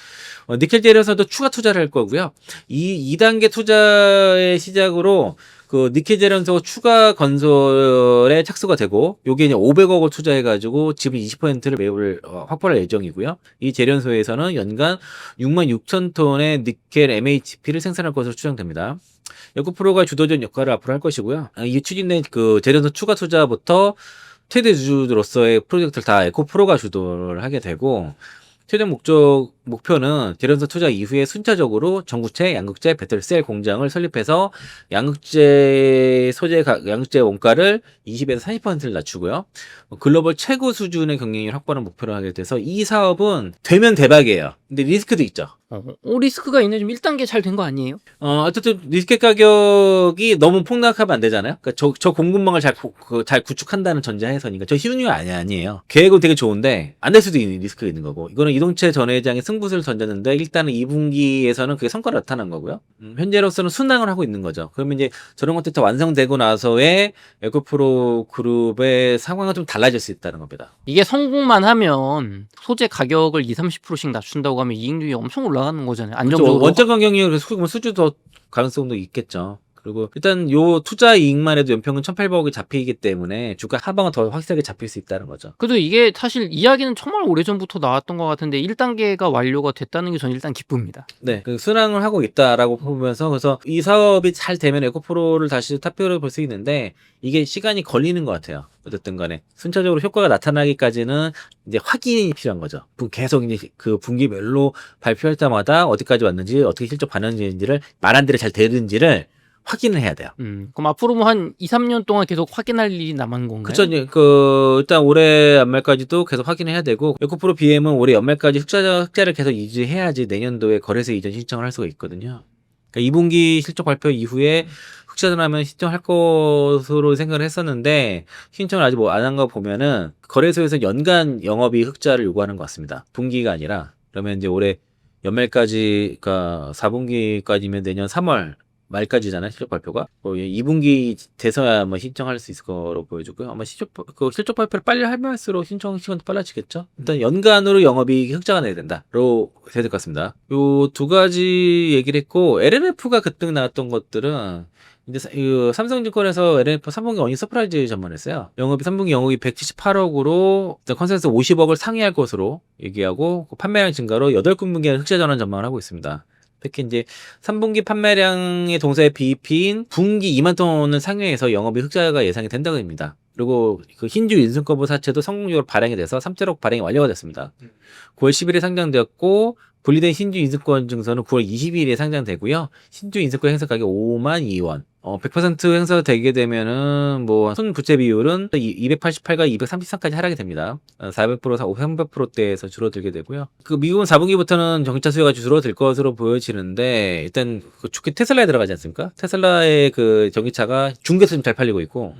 니켈 재료에서도 추가 투자를 할 거고요. 이 2단계 투자의 시작으로 그 니켈 제련소 추가 건설에 착수가 되고, 요게 이제 500억을 투자해가지고 지분 20%를 매입을 확보할 예정이고요. 이 제련소에서는 연간 66,000톤의 니켈 MHP를 생산할 것으로 추정됩니다. 에코프로가 주도적 역할을 앞으로 할 것이고요. 이 추진된 그 제련소 추가 투자부터 최대 주주로서의 프로젝트를 다 에코프로가 주도를 하게 되고, 최종 목표는 제련소 투자 이후에 순차적으로 전구체, 양극재, 배터리 셀 공장을 설립해서 양극재 원가를 20에서 30%를 낮추고요. 글로벌 최고 수준의 경쟁력을 확보하는 목표로 하게 돼서 이 사업은 되면 대박이에요. 근데 리스크도 있죠. 리스크가 있네. 좀 1단계 잘 된 거 아니에요? 어쨌든 리스켓 가격이 너무 폭락하면 안 되잖아요. 그러니까 저 공급망을 잘 구축한다는 전제하에서니까 저 쉬운 일 아니에요. 계획은 되게 좋은데 안 될 수도 있는 리스크가 있는 거고, 이거는 이동채 전 회장의 승부수를 던졌는데 일단은 2분기에서는 그게 성과를 나타난 거고요. 현재로서는 순항을 하고 있는 거죠. 그러면 이제 저런 것들이 다 완성되고 나서의 에코프로 그룹의 상황은 좀 달라질 수 있다는 겁니다. 이게 성공만 하면 소재 가격을 20-30%씩 낮춘다고 하면 이익률이 엄청 올라가는 거잖아요. 안정적으로. 원전 경쟁력을 수주 더 가능성도 있겠죠. 그리고 일단 요 투자 이익만 해도 연평균 1,800억이 잡히기 때문에 주가 하방은 더 확실하게 잡힐 수 있다는 거죠. 그래도 이게 사실 이야기는 정말 오래전부터 나왔던 것 같은데 1단계가 완료가 됐다는 게 저는 일단 기쁩니다. 네, 그 순항을 하고 있다라고 보면서, 그래서 이 사업이 잘 되면 에코프로를 다시 탑표를 볼 수 있는데 이게 시간이 걸리는 것 같아요. 어쨌든 간에 순차적으로 효과가 나타나기까지는 이제 확인이 필요한 거죠. 계속 이제 그 분기별로 발표할 때마다 어디까지 왔는지, 어떻게 실적 반영되는지를 말한 대로 잘 되는지를 확인을 해야 돼요. 그럼 앞으로 뭐 한 2-3년 동안 계속 확인할 일이 남은 건가요? 그쵸. 일단 올해 연말까지도 계속 확인해야 되고, 에코프로 BM은 올해 연말까지 흑자를 계속 유지해야지 내년도에 거래세 이전 신청을 할 수가 있거든요. 그러니까 2분기 실적 발표 이후에 흑자가 나면 신청할 것으로 생각을 했었는데, 신청을 아직 뭐 안 한 거 보면은 거래소에서 연간 영업이익 흑자를 요구하는 것 같습니다. 분기가 아니라. 그러면 이제 올해 연말까지, 그러니까 4분기까지면 내년 3월 말까지잖아요, 실적 발표가. 2분기 돼서야 아마 신청할 수 있을 거로 보여주고요. 아마 실적 발표를 빨리 하면 할수록 신청 시간도 빨라지겠죠. 일단 연간으로 영업이익 흑자가 내야 된다로 해야 될 것 같습니다. 요 두 가지 얘기를 했고, LNF가 그때 나왔던 것들은 이제 삼성증권에서 LNF 3분기 어닝 서프라이즈 전망했어요. 3분기 영업이 178억으로 컨센서스 50억을 상회할 것으로 얘기하고, 판매량 증가로 8분기에는 흑자 전환 전망을 하고 있습니다. 특히 이제 3분기 판매량의 동사의 비입인 분기 2만 톤을 상회해서 영업이 흑자가 예상이 된다고 합니다. 그리고 그 흰주 인수권부 사채도 성공적으로 발행이 돼서 3.1억 발행이 완료가 됐습니다. 9월 10일에 상장되었고, 분리된 신주 인수권 증서는 9월 22일에 상장되고요. 신주 인수권 행사 가격 5만 2원. 100% 행사되게 되면은 뭐 순부채 비율은 288과 233까지 하락이 됩니다. 400%, 300%대에서 줄어들게 되고요. 그 미국은 4분기부터는 전기차 수요가 줄어들 것으로 보여지는데, 일단 특히 테슬라에 들어가지 않습니까? 테슬라의 그 전기차가 중국에서 좀 잘 팔리고 있고,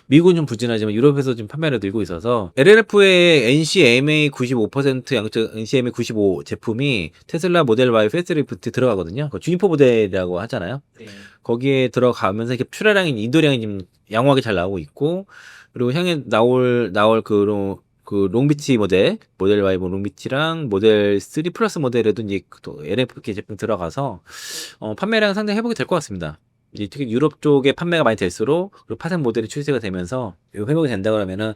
미국은 좀 부진하지만 유럽에서 좀 판매를 늘고 있어서 LNF의 NCMA 95% 양극재 NCMA 95 제품이 테슬라 모델 Y 페이스리프트 들어가거든요. 주니퍼 모델이라고 하잖아요. 네. 거기에 들어가면서 이렇게 출하량이 인도량이 좀 양호하게 잘 나오고 있고, 그리고 향해 나올 그 롱비치 모델 Y 롱비치랑 모델 3 플러스 모델에도 이제 또 LFP 제품 들어가서 판매량 상당히 회복이 될 것 같습니다. 이제 특히 유럽 쪽에 판매가 많이 될수록 그리고 파생 모델이 출시가 되면서 회복이 된다 그러면은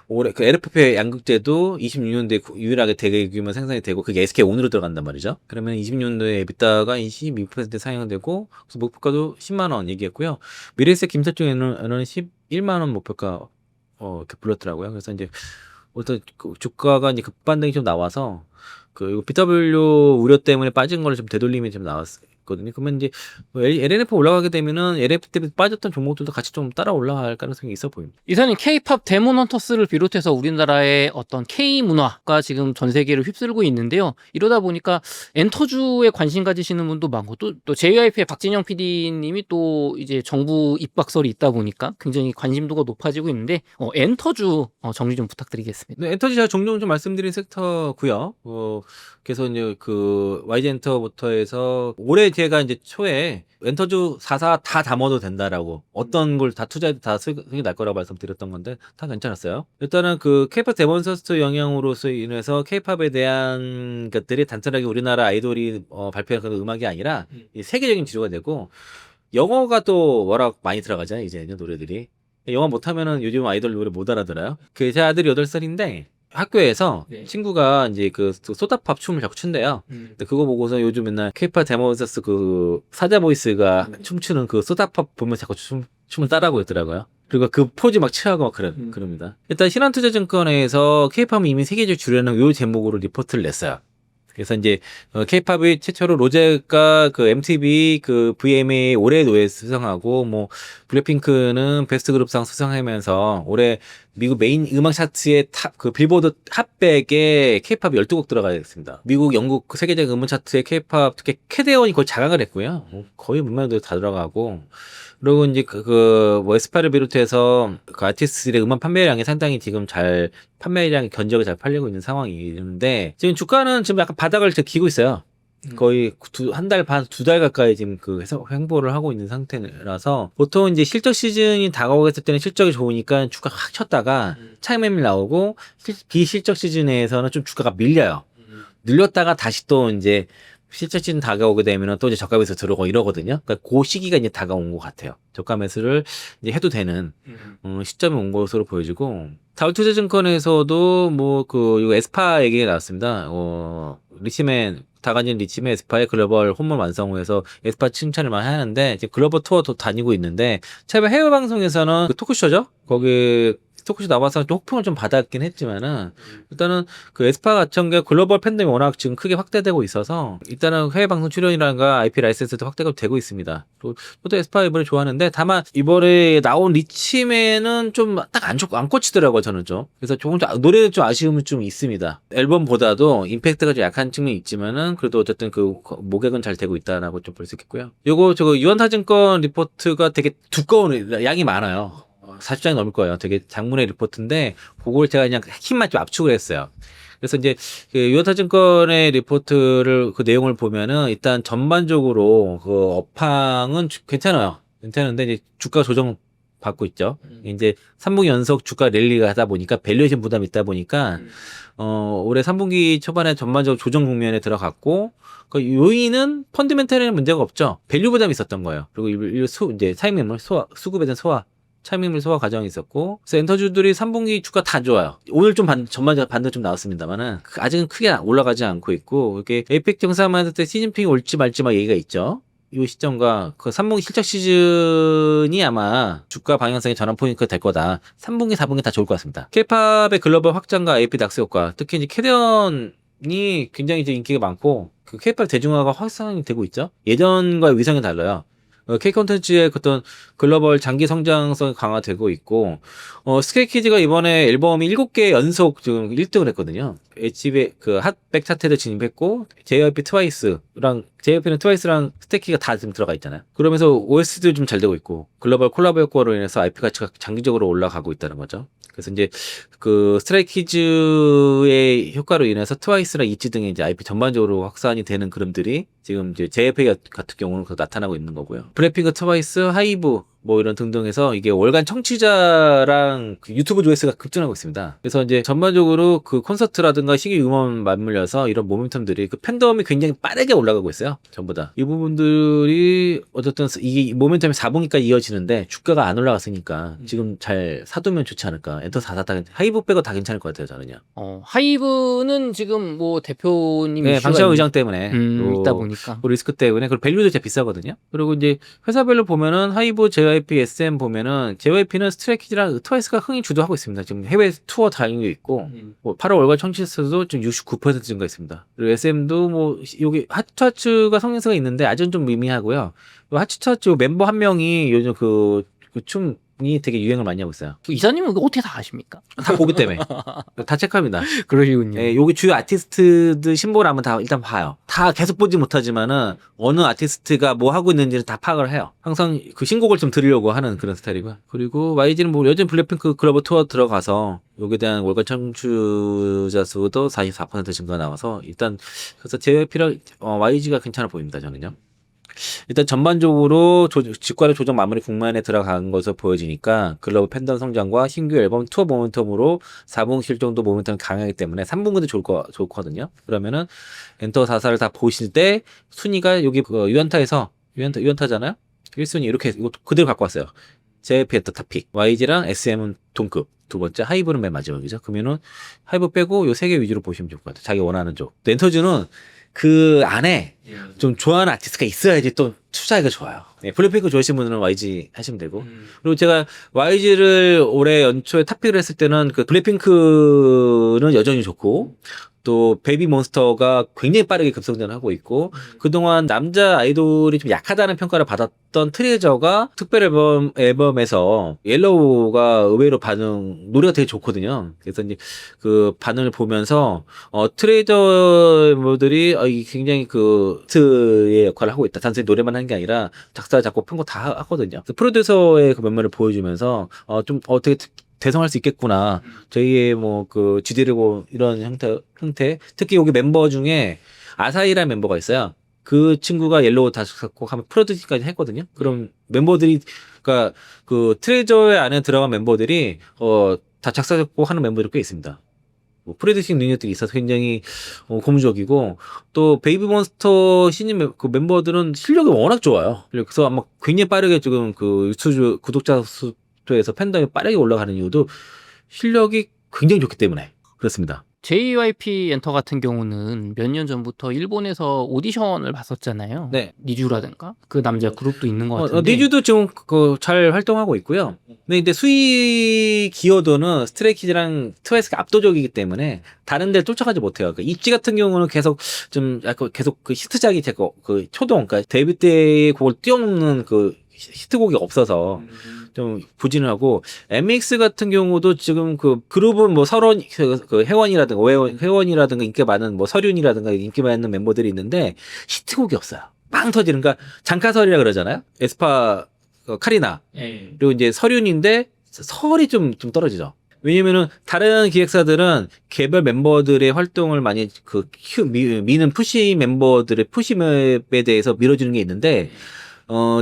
올해 그 LFP 양극재도 26년도에 유일하게 대규모 생산이 되고 그게 SK 온으로 들어간단 말이죠. 그러면 26년도에 에비타가 22% 상향되고 그래서 목표가도 10만 원 얘기했고요. 미래에셋 김철중에는 11만 원 목표가 이렇게 불렀더라고요. 그래서 이제 어떤 그 주가가 이제 급반등이 좀 나와서 그 BW 우려 때문에 빠진 거를 좀 되돌림이 좀 나왔거든요. 그러면 이제 LNF 올라가게 되면은 LNF 때문에 빠졌던 종목들도 같이 좀 따라 올라갈 가능성이 있어 보입니다. 이사님, K-팝 데몬 헌터스를 비롯해서 우리나라의 어떤 K 문화가 지금 전 세계를 휩쓸고 있는데요. 이러다 보니까 엔터주에 관심 가지시는 분도 많고 또 JYP의 박진영 PD님이 또 이제 정부 입박설이 있다 보니까 굉장히 관심도가 높아지고 있는데 엔터주 정리 좀 부탁드리겠습니다. 네, 엔터지 제가 종종 좀 말씀드린 섹터고요. 그래서 이제 그 YG 엔터부터 해서 올해 제가 이제 초에 엔터주 4사 다 담아도 된다라고 어떤 걸 다 투자해도 다 수익이 날 거라고 말씀드렸던 건데 다 괜찮았어요. 일단은 그 K-팝 데몬서스트 영향으로서 인해서 K-팝에 대한 것들이 단순하게 우리나라 아이돌이 발표한 그런 음악이 아니라 이 세계적인 지주가 되고 영어가 또 워낙 많이 들어가잖아요. 이제는 노래들이. 영어 못하면은 요즘 아이돌 노래 못 알아들어요. 그 제 아들이 8살인데 학교에서 네. 친구가 이제 그 소다팝 춤을 자꾸 춘대요. 근데 그거 보고서 요즘 맨날 K-팝 데모서스 그 사자 보이스가 춤추는 그 소다팝 보면 자꾸 춤을 따라하고 있더라고요. 그리고 그 포즈 막 취하고 막 그럽니다. 일단 신한투자증권에서 K-팝이 이미 세계적 주류라는 요 제목으로 리포트를 냈어요. 그래서 이제 K-팝이 최초로 로제가 그 MTV 그 VMA 올해 노예 수상하고 뭐 블랙핑크는 베스트 그룹상 수상하면서 올해 미국 메인 음악 차트의 탑 그 빌보드 핫백에 K-팝이 12곡 들어가 있습니다. 미국, 영국 그 세계적 음악 차트에 K-팝 특히 캐대원이 거의 장악을 했고요. 거의 문명도 다 들어가고 그리고 이제 뭐 에스파를 비롯해서 그 아티스트들의 음악 판매량이 상당히 지금 잘 판매량이 견적이 잘 팔리고 있는 상황인데 지금 주가는 지금 약간 바닥을 기고 있어요. 거의 한 달 반, 2달 가까이 지금 그 횡보를 하고 있는 상태라서 보통 이제 실적 시즌이 다가오고 했을 때는 실적이 좋으니까 주가 확 쳤다가 차익 매물 나오고 비실적 시즌에서는 좀 주가가 밀려요. 늘렸다가 다시 또 이제 실적 시즌 다가오게 되면 또 이제 저가 매수 들어오고 이러거든요. 그러니까 그 시기가 이제 다가온 것 같아요. 저가 매수를 이제 해도 되는 시점이 온 것으로 보여지고 다울투자증권에서도 뭐 그 에스파 얘기가 나왔습니다. 리치맨 다가진 리치맨 에스파의 글로벌 홈런 완성 후에서 에스파 칭찬을 많이 하는데 이제 글로벌 투어도 다니고 있는데 최근 해외 방송에서는 그 토크쇼죠. 거기 토크쇼 나와서 좀 호평을 좀 받았긴 했지만은 일단은 그 에스파 같은 게 글로벌 팬덤이 워낙 지금 크게 확대되고 있어서 일단은 해외 방송 출연이라든가 IP 라이센스도 확대가 되고 있습니다. 또 저도 에스파 이번에 좋아하는데 다만 이번에 나온 리치맨은 좀 딱 안 꽂히더라고요. 저는 좀 그래서 조금 노래는 좀 아쉬움이 좀 있습니다. 앨범보다도 임팩트가 좀 약한 측면이 있지만은 그래도 어쨌든 그 모객은 잘 되고 있다라고 좀 볼 수 있겠고요. 저거 유한타증권 리포트가 되게 두꺼운 양이 많아요. 40장이 넘을 거예요. 되게 장문의 리포트인데 그걸 제가 그냥 힘만 좀 압축을 했어요. 그래서 이제 그 유한타증권의 리포트를 그 내용을 보면은 일단 전반적으로 그 업황은 괜찮아요. 괜찮은데 이제 주가 조정 받고 있죠. 이제 3분기 연속 주가 랠리가 하다 보니까 밸류에이션 부담이 있다 보니까 올해 3분기 초반에 전반적으로 조정 국면에 들어갔고 그 요인은 펀드멘탈에는 문제가 없죠. 밸류 부담이 있었던 거예요. 그리고 이제 차익매물 수급에 대한 소화 차익매물 소화 과정이 있었고, 그래서 엔터주들이 3분기 주가 다 좋아요. 오늘 좀 전반적으로 반등 좀 나왔습니다만은 아직은 크게 올라가지 않고 있고, 이게 에이펙 정상만 했을 때 시진핑이 올지 말지 막 얘기가 있죠. 이 시점과 그 3분기 실적 시즌이 아마 주가 방향성의 전환 포인트가 될 거다. 3분기, 4분기 다 좋을 것 같습니다. K-팝의 글로벌 확장과 AP 낙스 효과, 특히 이제 캐대언이 굉장히 이제 인기가 많고, 그 K-팝 대중화가 확산이 되고 있죠. 예전과의 위상이 달라요. K-콘텐츠의 어떤 글로벌 장기 성장성이 강화되고 있고, 스케이키즈가 이번에 앨범이 7개 연속 지금 1등을 했거든요. HB 그 핫백 차트에도 진입했고, JYP JYP는 트와이스랑 스테이키가 다 지금 들어가 있잖아요. 그러면서 OS도 좀 잘 되고 있고, 글로벌 콜라보 효과로 인해서 IP 가치가 장기적으로 올라가고 있다는 거죠. 그래서 이제 그 스트레이키즈의 효과로 인해서 트와이스랑 이치 등의 이제 IP 전반적으로 확산이 되는 그림들이 지금 이제 JFA 같은 경우는 그 나타나고 있는 거고요. 블랙핑크, 트와이스, 하이브 뭐 이런 등등해서 이게 월간 청취자랑 그 유튜브 조회수가 급증하고 있습니다. 그래서 이제 전반적으로 그 콘서트라든가 시기 음원 맞물려서 이런 모멘텀들이 그 팬덤이 굉장히 빠르게 올라가고 있어요. 전부 다. 이 부분들이 어쨌든 이 모멘텀이 4분기까지 이어지는데 주가가 안 올라갔으니까 지금 잘 사두면 좋지 않을까. 엔터 4 다 하이브 빼고 다 괜찮을 것 같아요, 저는요. 하이브는 지금 뭐 대표님 네, 이슈가 방시혁 의장 때문에 있다 보니까. 그 리스크 때문에 그리고 밸류도 진짜 비싸거든요. 그리고 이제 회사별로 보면은 하이브, JYP, SM 보면은 JYP는 스트레이키즈랑 트와이스가 흥이 주도하고 있습니다. 지금 해외 투어 다니고 있고 뭐 8월 월간 청취자 수도 지금 69% 증가했습니다. 그리고 SM도 뭐 여기 하츠차츠가 성장세가 있는데 아직은 좀 미미하고요. 하츠차츠 멤버 한 명이 요즘 그 춤이 되게 유행을 많이 하고 있어요. 이사님은 이거 어떻게 다 아십니까? 다 보기 때문에 다 체크합니다. 그러시군요. 예, 여기 주요 아티스트들 신보를 하면 다 일단 봐요. 다 계속 보지 못하지만은 어느 아티스트가 뭐 하고 있는지는 다 파악을 해요. 항상 그 신곡을 좀 들으려고 하는 그런 스타일이고요. 그리고 YG는 뭐 여전히 블랙핑크 글로벌 투어 들어가서 여기에 대한 월간 청취자 수도 44% 증가 나와서 일단 그래서 JYP랑 YG가 괜찮아 보입니다. 저는요. 일단 전반적으로 직관의 조정 마무리 국면에 들어간 것으로 보여지니까 글로벌 팬덤 성장과 신규 앨범 투어 모멘텀으로 4분기 실정도 모멘텀이 강하기 때문에 3분기도 좋거든요. 그러면은 엔터 4사를 다 보실 때 순위가 여기 그 유연타잖아요. 1순위 이렇게 이거 그대로 갖고 왔어요. JYP 엔터 탑픽, YG랑 SM은 동급, 두 번째 하이브는 맨 마지막이죠. 그러면은 하이브 빼고 요 세 개 위주로 보시면 좋을 것 같아요. 자기 원하는 쪽. 엔터즈는 그 안에 좀 좋아하는 아티스트가 있어야지 또 투자하기가 좋아요. 네, 블랙핑크 좋아하시는 분들은 YG 하시면 되고. 그리고 제가 YG를 올해 연초에 탑픽을 했을 때는 그 블랙핑크는 여전히 좋고, 또 베이비 몬스터가 굉장히 빠르게 급성장을 하고 있고, 그동안 남자 아이돌이 좀 약하다는 평가를 받았던 트레저가 특별 앨범에서 옐로우가 의외로 노래가 되게 좋거든요. 그래서 이제 그 반응을 보면서 트레저들이 굉장히 그 의 역할을 하고 있다. 단순히 노래만 하는 게 아니라 작사, 작곡, 편곡 다 하거든요. 그래서 프로듀서의 그 면모를 보여주면서 좀 어떻게 대성할 수 있겠구나. 저희의 뭐 그 GD라고 이런 형태. 특히 여기 멤버 중에 아사히라는 멤버가 있어요. 그 친구가 옐로우 다 작곡하면 프로듀싱까지 했거든요. 그럼 멤버들이 그러니까 그 트레저의 안에 들어간 멤버들이 다 작사 작곡하는 멤버들이 꽤 있습니다. 뭐 프로듀싱 능력들이 있어서 굉장히 고무적이고, 또 베이비몬스터 신인 그 멤버들은 실력이 워낙 좋아요. 그래서 아마 굉장히 빠르게 지금 그 유튜브 구독자 수에서 팬덤이 빠르게 올라가는 이유도 실력이 굉장히 좋기 때문에 그렇습니다. JYP 엔터 같은 경우는 몇 년 전부터 일본에서 오디션을 봤었잖아요. 네. 니쥬라든가 그 남자 그룹도 있는 것 같은데. 니쥬도 지금 잘 활동하고 있고요. 근데 수익 기여도는 스트레이키즈랑 트와이스가 압도적이기 때문에 다른 데 쫓아가지 못해요. 그러니까 입지 같은 경우는 계속 좀 약간 계속 그 히트작이 되고 그 초동, 그러니까 데뷔 때 그걸 뛰어넘는 그 히트곡이 없어서 좀 부진하고, MX 같은 경우도 지금 그 그룹은 뭐 그 회원이라든가 인기 많은 뭐 서륜이라든가 인기 많은 멤버들이 있는데 히트곡이 없어요. 빵 터지는, 그러니까 장카설이라 그러잖아요. 에스파 카리나. 그리고 이제 서륜인데 설이 좀 떨어지죠. 왜냐면은 다른 기획사들은 개별 멤버들의 활동을 많이 미는 푸시 멤버들의 푸시맵에 대해서 밀어주는 게 있는데,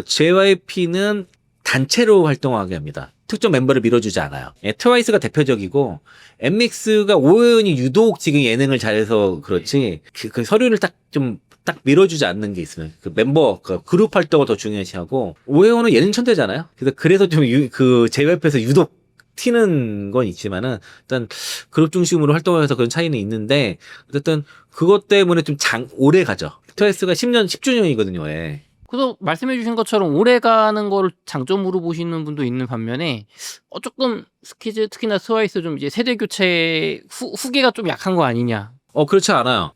JYP는 단체로 활동하게 합니다. 특정 멤버를 밀어주지 않아요. 트와이스가 대표적이고, MX가 오해은이 유독 지금 예능을 잘해서 그렇지, 그 서류를 딱 밀어주지 않는 게 있으면, 그 멤버, 그 그룹 활동을 더 중요시하고, 오해은은 예능 천재잖아요? 그래서 좀 JYP에서 유독 튀는 건 있지만은, 일단 그룹 중심으로 활동해서 그런 차이는 있는데, 어쨌든 그것 때문에 좀 오래 가죠. 트와이스가 10주년이거든요, 예. 그래서 말씀해주신 것처럼 오래가는 거를 장점으로 보시는 분도 있는 반면에 조금 스키즈 특히나 트와이스 좀 이제 세대 교체 후계가 좀 약한 거 아니냐. 그렇지 않아요.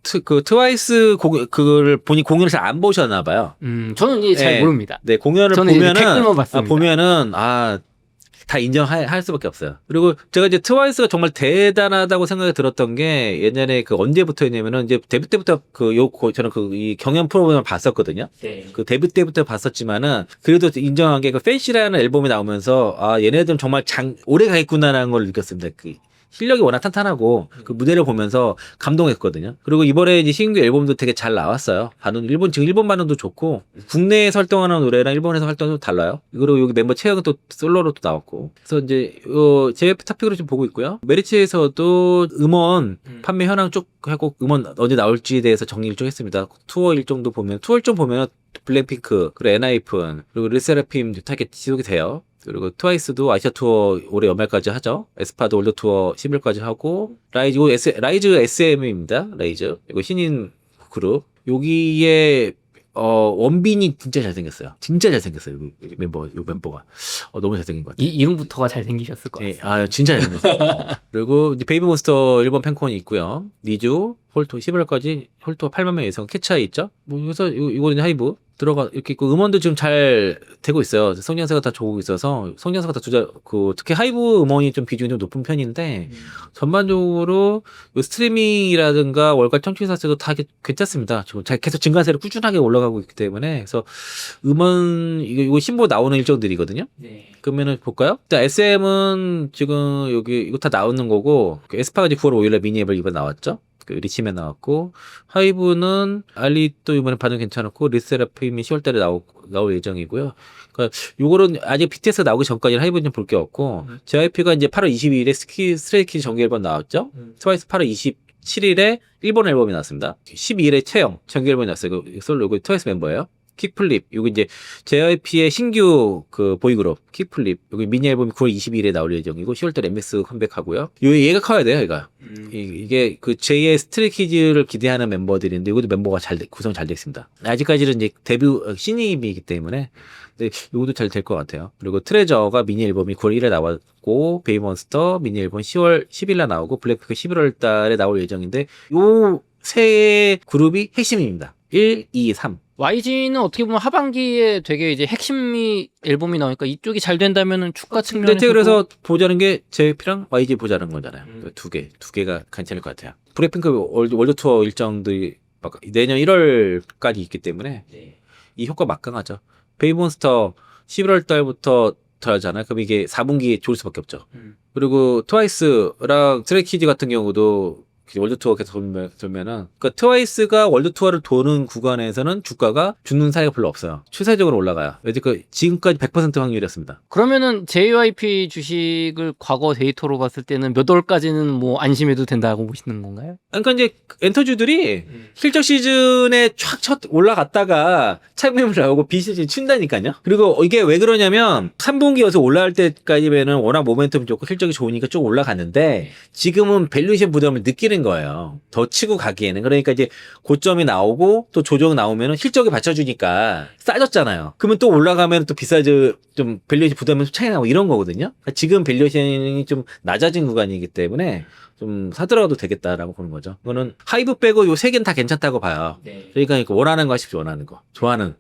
트와이스 그걸 본인 공연을 잘 안 보셨나 봐요. 저는 이제 잘 모릅니다. 네, 공연을 저는 댓글만 봤습니다. 다 인정할 수밖에 없어요. 그리고 제가 이제 트와이스가 정말 대단하다고 생각이 들었던 게, 옛날에 그 언제부터였냐면은 이제 데뷔 때부터 저는 이 경연 프로그램을 봤었거든요. 네. 그 데뷔 때부터 봤었지만은 그래도 인정한 게 그 팬시라는 앨범이 나오면서 얘네들은 정말 오래 가겠구나라는 걸 느꼈습니다. 실력이 워낙 탄탄하고 그 무대를 보면서 감동했거든요. 그리고 이번에 이제 신규 앨범도 되게 잘 나왔어요. 반응 지금 일본 반응도 좋고 국내에서 활동하는 노래랑 일본에서 활동도 달라요. 그리고 여기 멤버 채영은 또 솔로로 또 나왔고. 그래서 이제 JYP 탑픽으로 좀 보고 있고요. 메리츠에서도 음원 판매 현황 쭉 하고 음원 언제 나올지에 대해서 정리를 좀 했습니다. 투어 일정도 보면 블랙핑크 그리고 엔하이픈 그리고 르세라핌 타겟 지속이 돼요. 그리고 트와이스도 아시아 투어 올해 연말까지 하죠. 에스파도 월드 투어 10일까지 하고 라이즈 SM입니다. 라이즈 이거 신인 그룹 여기에 원빈이 진짜 잘생겼어요. 진짜 잘생겼어요. 요 멤버가 너무 잘생긴 것 같아요. 이름부터가 잘생기셨을 것 같아요. 아 진짜 잘생겼어요. 그리고 이제 베이비몬스터 일본 팬콘이 있고요. 니주 홀토 11월까지 홀토 8만 명 이상 캐치아이 있죠. 뭐 그래서 이거는 하이브 들어가 이렇게 있고 음원도 지금 잘 되고 있어요. 성장세가 다 좋고 있어서 성장세가 다 특히 하이브 음원이 좀 비중이 좀 높은 편인데 전반적으로 스트리밍이라든가 월간 청취 자체도 다 괜찮습니다. 지금 계속 증가세를 꾸준하게 올라가고 있기 때문에 그래서 음원 이거 신보 나오는 일정들이거든요. 네. 그러면은 볼까요? 일단 SM은 지금 여기 이거 다 나오는 거고 에스파가 이제 9월 5일에 미니 앱을 이번 나왔죠. 그 리치맨 나왔고 하이브는 알리도 이번에 반응 괜찮았고 리세라핌이 10월달에 나올 예정이고요. 그러니까 요거는 아직 BTS가 나오기 전까지는 하이브는 볼 게 없고 JYP가 이제 8월 22일에 스트레이키즈 정규 앨범 나왔죠. 트와이스 8월 27일에 일본 앨범이 나왔습니다. 12일에 채영 정규 앨범이 나왔어요. 솔로 트와이스 멤버예요. 킥플립 여기 이제 JYP의 신규 그 보이그룹 킥플립 여기 미니 앨범이 9월 22일에 나올 예정이고 10월달에 MX 컴백하고요. 얘가 커야 돼요, 얘가. 이게 그 제2의 스트레이키즈를 기대하는 멤버들인데 이것도 멤버가 구성 잘 됐습니다. 아직까지는 이제 데뷔 신입이기 때문에 근데 이것도 잘 될 것 같아요. 그리고 트레저가 미니 앨범이 9월 1일에 나왔고 베이몬스터 미니 앨범 10월 10일에 나오고 블랙핑크 11월달에 나올 예정인데 요 세 그룹이 핵심입니다. 1, 2, 3. YG는 어떻게 보면 하반기에 되게 이제 핵심이 앨범이 나오니까 이쪽이 잘 된다면은 축가 측면에서 근데 그래서 보자는 게 JYP랑 YG 보자는 거잖아요. 두 개가 괜찮을 것 같아요. 블랙핑크 월드 투어 일정들이 막 내년 1월까지 있기 때문에 이 효과 막강하죠. 베이비몬스터 11월 달부터 더 하잖아요. 그럼 이게 4분기에 좋을 수밖에 없죠. 그리고 트와이스랑 스트레이키즈 같은 경우도 월드 투어 계속 돌면은 그러니까 트와이스가 월드 투어를 도는 구간에서는 주가가 죽는 사례가 별로 없어요. 추세적으로 올라가요. 지금까지 100% 확률이었습니다. 그러면은 JYP 주식을 과거 데이터로 봤을 때는 몇 월까지는 뭐 안심해도 된다고 보시는 건가요? 그러니까 이제 엔터주들이 실적 시즌에 촥 올라갔다가 차익 매물 나오고 비시즌 친다니까요. 그리고 이게 왜 그러냐면 3분기여서 올라갈 때까지면은 워낙 모멘텀이 좋고 실적이 좋으니까 쭉 올라갔는데 지금은 밸류에이션 부담을 느끼는 거예요. 더 치고 가기에는. 그러니까 이제 고점이 나오고 또 조정 나오면은 실적이 받쳐주니까 싸졌잖아요. 그러면 또 올라가면 또 좀 밸류에이션 부담이 차이 나고 이런 거거든요. 그러니까 지금 밸류에이션이 좀 낮아진 구간이기 때문에 좀 사들어가도 되겠다라고 보는 거죠. 이거는 하이브 빼고 요 세 개는 다 괜찮다고 봐요. 그러니까 원하는 거 하십시오. 원하는 거. 좋아하는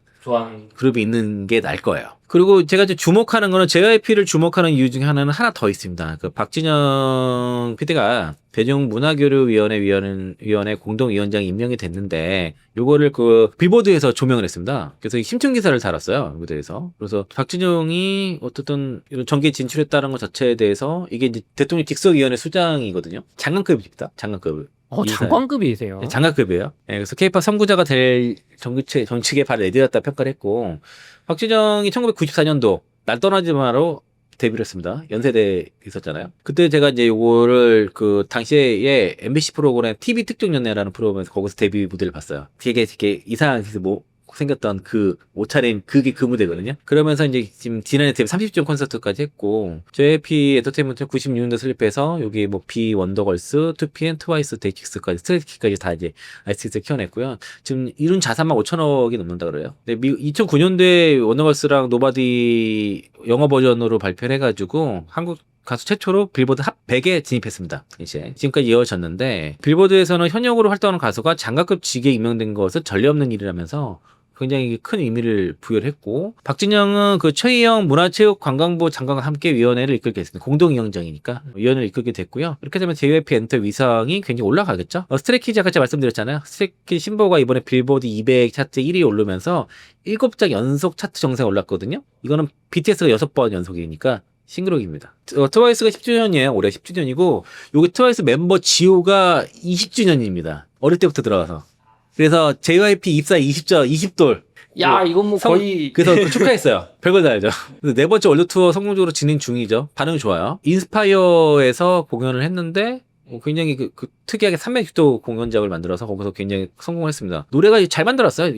그룹이 있는 게 나을 거예요. 그리고 제가 이제 주목하는 거는 JYP를 주목하는 이유 중에 하나는 하나 더 있습니다. 그 박진영 PD가 대중문화교류위원회 공동위원장이 임명이 됐는데 요거를 그 빌보드에서 조명을 했습니다. 그래서 심층 기사를 달았어요. 무대에서. 그래서 박진영이 어쨌든 이런 정계에 진출했다는 것 자체에 대해서 이게 이제 대통령 직속위원회 수장이거든요. 장관급입니다. 장관급. 장관급이세요. 네, 장관급이에요. 네, 그래서 K-pop 선구자가 될 정치계 발을 내디뎠다 평가를 했고 박진영이 1994년도 날 떠나지 마로 데뷔를 했습니다. 연세대에 있었잖아요. 그때 제가 이제 요거를 그 당시에 MBC 프로그램 TV 특종연애라는 프로그램에서 거기서 데뷔 무대를 봤어요. 되게 이상하게 생겼던 그 옷차림 그게 그 무대거든요. 그러면서 이제 지금 지난해 데뷔 30주년 콘서트까지 했고 JYP 엔터테인먼트 96년도 설립해서 여기 뭐 B 원더걸스, 2PM, 트와이스, 데이식스까지 스트레이키까지 다 이제 아이스티스를 키워냈고요. 지금 이룬 자산만 5천억이 넘는다 그래요. 근데 2009년도에 원더걸스랑 노바디 영어 버전으로 발표를 해가지고 한국 가수 최초로 빌보드 핫 100에 진입했습니다. 이제 지금까지 이어졌는데 빌보드에서는 현역으로 활동하는 가수가 장관급 직에 임명된 것은 전례 없는 일이라면서 굉장히 큰 의미를 부여를 했고 박진영은 그 최희영 문화체육관광부 장관과 함께 위원회를 이끌게 됐습니다. 공동위원장이니까 위원회를 이끌게 됐고요. 이렇게 되면 JYP 엔터 위상이 굉장히 올라가겠죠. 스트레이키즈 아까 제가 말씀드렸잖아요. 스트레이키즈 신보가 이번에 빌보드 200 차트 1위에 오르면서 7장 연속 차트 정상에 올랐거든요. 이거는 BTS가 6번 연속이니까 신기록입니다. 트와이스가 10주년이에요. 올해 10주년이고 요게 트와이스 멤버 지호가 20주년입니다. 어릴 때부터 들어가서. 그래서 JYP 입사 20돌. 야, 이건 뭐 거의 그래서 축하했어요. 별걸 다 알죠. 그래서 네 번째 월드 투어 성공적으로 진행 중이죠. 반응이 좋아요. 인스파이어에서 공연을 했는데 굉장히 그 특이하게 360도 공연작을 만들어서 거기서 굉장히 성공을 했습니다. 노래가 잘 만들었어요.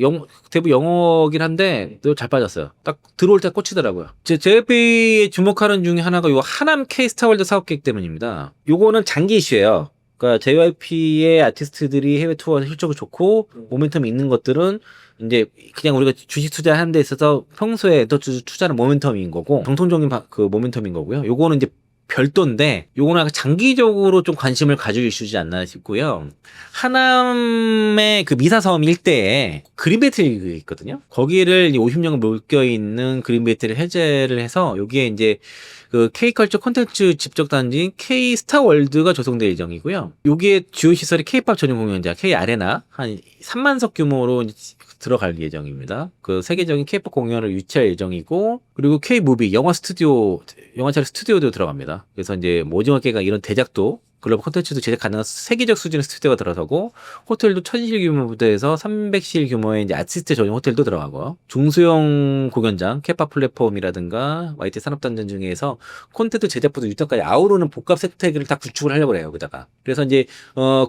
대부분 영어긴 한데 또 잘 빠졌어요. 딱 들어올 때 꽂히더라고요. JYP에 주목하는 중에 하나가 요 하남 K스타월드 사업 계획 때문입니다. 요거는 장기 이슈예요. 그러니까 JYP의 아티스트들이 해외 투어 실적이 좋고 모멘텀이 있는 것들은 이제 그냥 우리가 주식 투자하는 데 있어서 평소에 투자는 모멘텀인 거고 정통적인 그 모멘텀인 거고요. 요거는 이제 별도인데 요거는 약간 장기적으로 좀 관심을 가지고 이슈지 않나 싶고요. 하남의 그 미사섬 일대에 그린벨트가 있거든요. 거기를 50년간 묶여있는 그린벨트를 해제를 해서 여기에 이제 그 K컬처 콘텐츠 집적단지인 K스타월드가 조성될 예정이고요. 여기에 주요 시설이 K팝 전용 공연장 K아레나 한 3만석 규모로 들어갈 예정입니다. 그 세계적인 K-pop 공연을 유치할 예정이고, 그리고 K-무비 영화 스튜디오, 영화촬영 스튜디오도 들어갑니다. 그래서 이제 오징어 게임가 이런 대작도 글로벌 콘텐츠도 제작 가능한 세계적 수준의 스튜디오가 들어서고, 호텔도 1000실 규모 부대에서 300실 규모의 이제 아티스트 전용 호텔도 들어가고요. 중소형 공연장, K-pop 플랫폼이라든가 YT 산업단지 중에서 콘텐츠 제작부터 유통까지 아우르는 복합 생태계를 다 구축을 하려고 해요, 여기다가. 그래서 이제